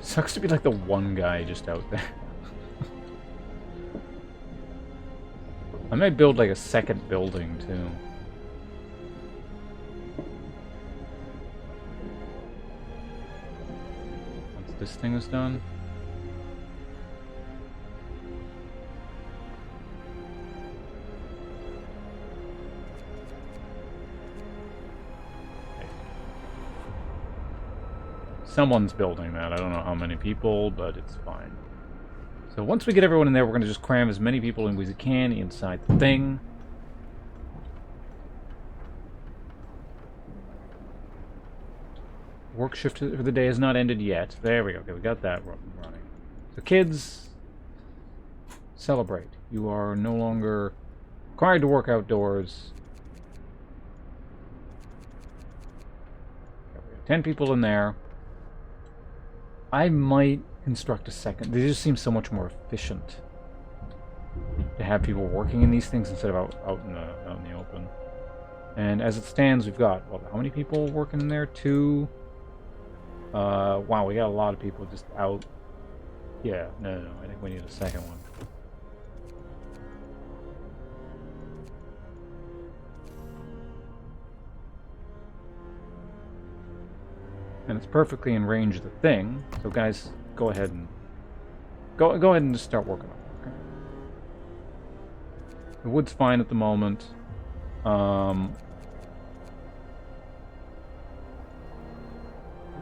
Sucks to be like the one guy just out there. I might build like a second building too. Once this thing is done. Someone's building that. I don't know how many people, but it's fine. So once we get everyone in there, we're going to just cram as many people in as we can inside the thing. Work shift for the day has not ended yet. There we go. Okay, we got that running. So kids, celebrate. You are no longer required to work outdoors. 10 people in there. I might construct a second. They just seem so much more efficient to have people working in these things instead of out in the open. And as it stands, we've got, well, how many people working in there? 2. Wow, we got a lot of people just out. Yeah, no, I think we need a second one. And it's perfectly in range of the thing. So guys, go ahead and go ahead and just start working on it. Okay? The wood's fine at the moment.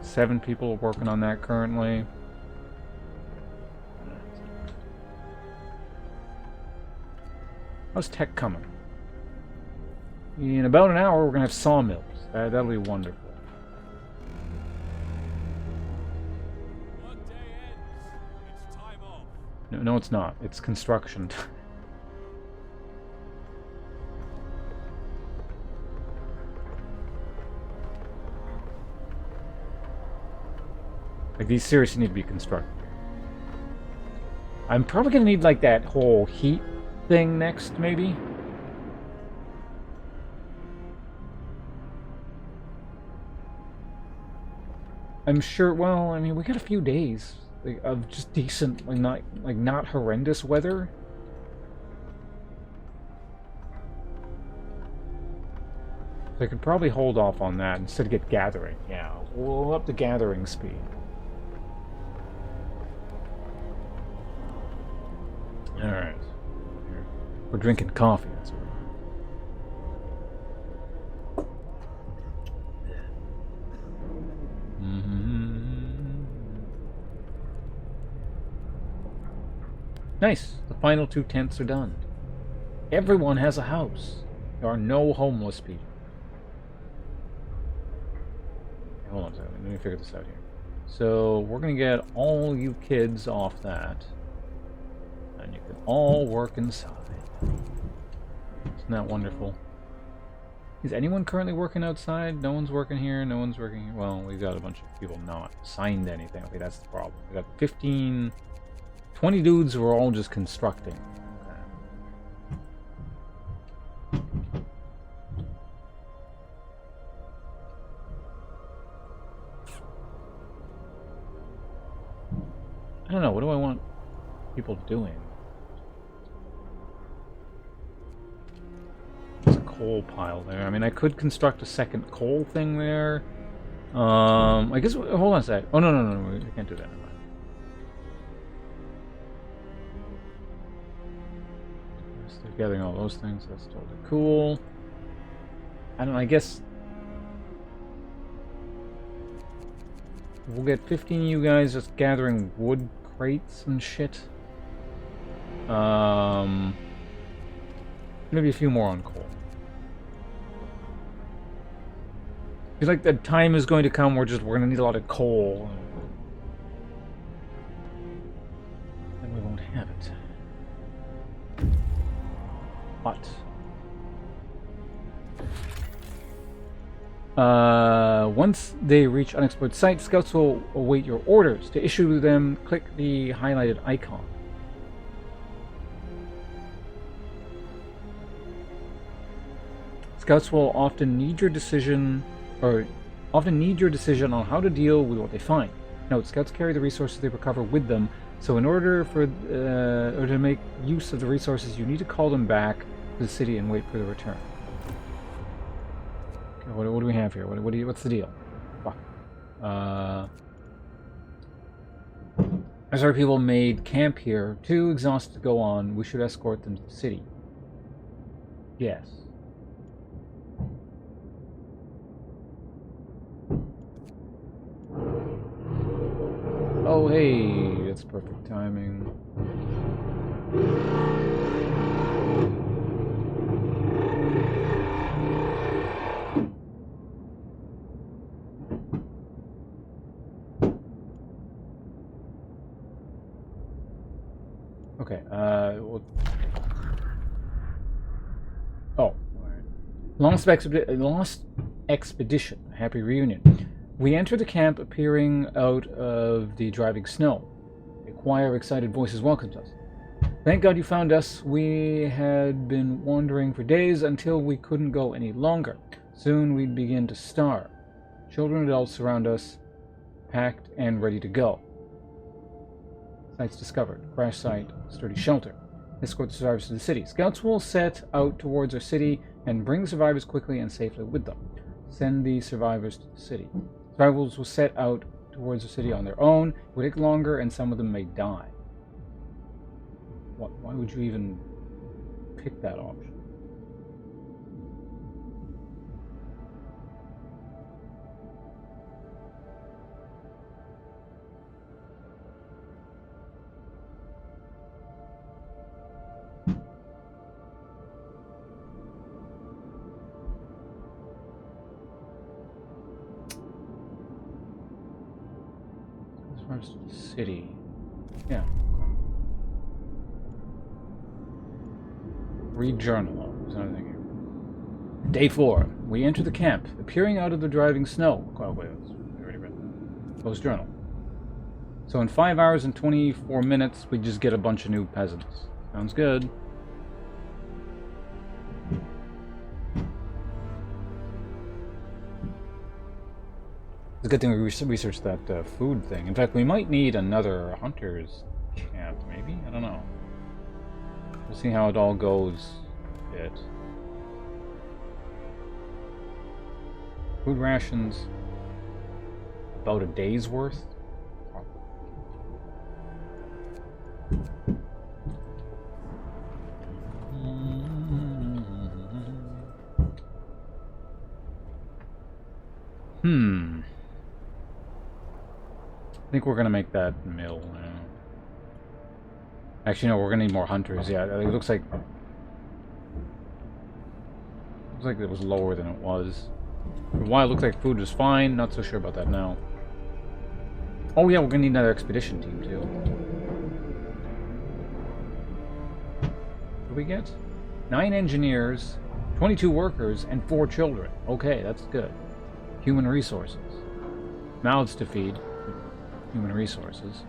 7 people are working on that currently. How's tech coming? In about an hour, we're gonna have sawmills. That'll be wonderful. Workday ends. It's time off. No, it's not. It's construction. Like, these seriously need to be constructed. I'm probably gonna need, like, that whole heat thing next, maybe? I'm sure, well, I mean, we got a few days of just decent, not horrendous weather. So I could probably hold off on that instead of get gathering. Yeah, we'll up the gathering speed. Alright. We're drinking coffee, that's right. Nice. The final 2 tents are done. Everyone has a house. There are no homeless people. Hold on a second. Let me figure this out here. So we're going to get all you kids off that. And you can all work inside. Isn't that wonderful? Is anyone currently working outside? No one's working here. No one's working here. Well, we've got a bunch of people not signed anything. Okay, that's the problem. We got 15... 20 dudes who are all just constructing. Okay. I don't know, what do I want people doing? There's a coal pile there. I mean, I could construct a second coal thing there. I guess, hold on a sec. Oh, no, we can't do that. Never mind. They're gathering all those things, that's totally cool. I don't know, I guess we'll get 15 of you guys just gathering wood crates and shit. Maybe a few more on coal. I feel like the time is going to come where we're gonna need a lot of coal. Then we won't have it. But once they reach unexplored site, scouts will await your orders. To issue them, click the highlighted icon. Scouts will often need your decision on how to deal with what they find. Note, scouts carry the resources they recover with them, so in order to make use of the resources, you need to call them back to the city and wait for the return. Okay, what do we have here? What's the deal? Fuck. As our people made camp here, too exhausted to go on, we should escort them to the city. Yes. Hey, that's perfect timing. Okay, oh, alright. Lost expedition. Happy reunion. We enter the camp appearing out of the driving snow. A choir of excited voices welcomes us. Thank God you found us. We had been wandering for days until we couldn't go any longer. Soon we'd begin to starve. Children and adults surround us, packed and ready to go. Sites discovered. Crash site, sturdy shelter. Escort the survivors to the city. Scouts will set out towards our city and bring the survivors quickly and safely with them. Send the survivors to the city. Survivors will set out towards the city on their own. It will take longer and some of them may die. What? Why would you even pick that option? City. Yeah. Read journal. There's another thing here. Day 4. We enter the camp, appearing out of the driving snow. Oh, wait, I already read that. Close journal. So in 5 hours and 24 minutes, we just get a bunch of new peasants. Sounds good. It's a good thing we researched that food thing. In fact, we might need another hunter's camp, maybe? I don't know. We'll see how it all goes a bit. Food rations. About a day's worth. I think we're gonna make that mill now. Actually, no, we're gonna need more hunters. Yeah, it looks like it was lower than it was. For a while, it looked like food was fine. Not so sure about that now. Oh yeah, we're gonna need another expedition team too. What do we get? 9 engineers, 22 workers, and 4 children. Okay, that's good. Human resources. Mouths to feed. Human resources.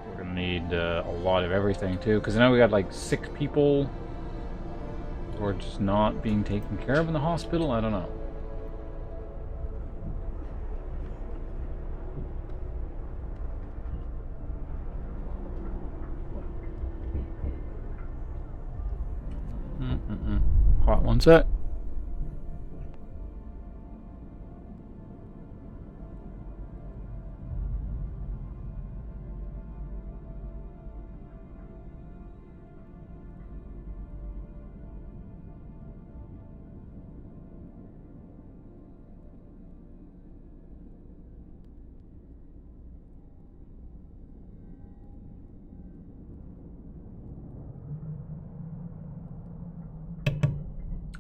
We're gonna need a lot of everything too, because now we got like sick people who are just not being taken care of in the hospital. I don't know. Hot one sec.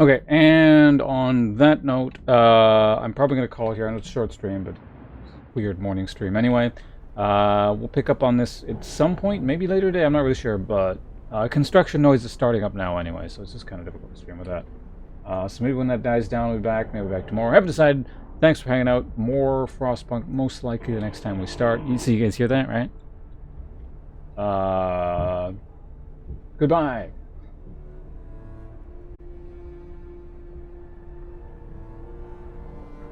Okay, and on that note, I'm probably going to call it here. I know it's a short stream, but weird morning stream anyway. We'll pick up on this at some point, maybe later today, I'm not really sure, but construction noise is starting up now anyway, so it's just kind of difficult to stream with that. So maybe when that dies down, we'll be back, maybe back tomorrow. I haven't decided. Thanks for hanging out. More Frostpunk, most likely the next time we start. So you guys hear that, right? Goodbye.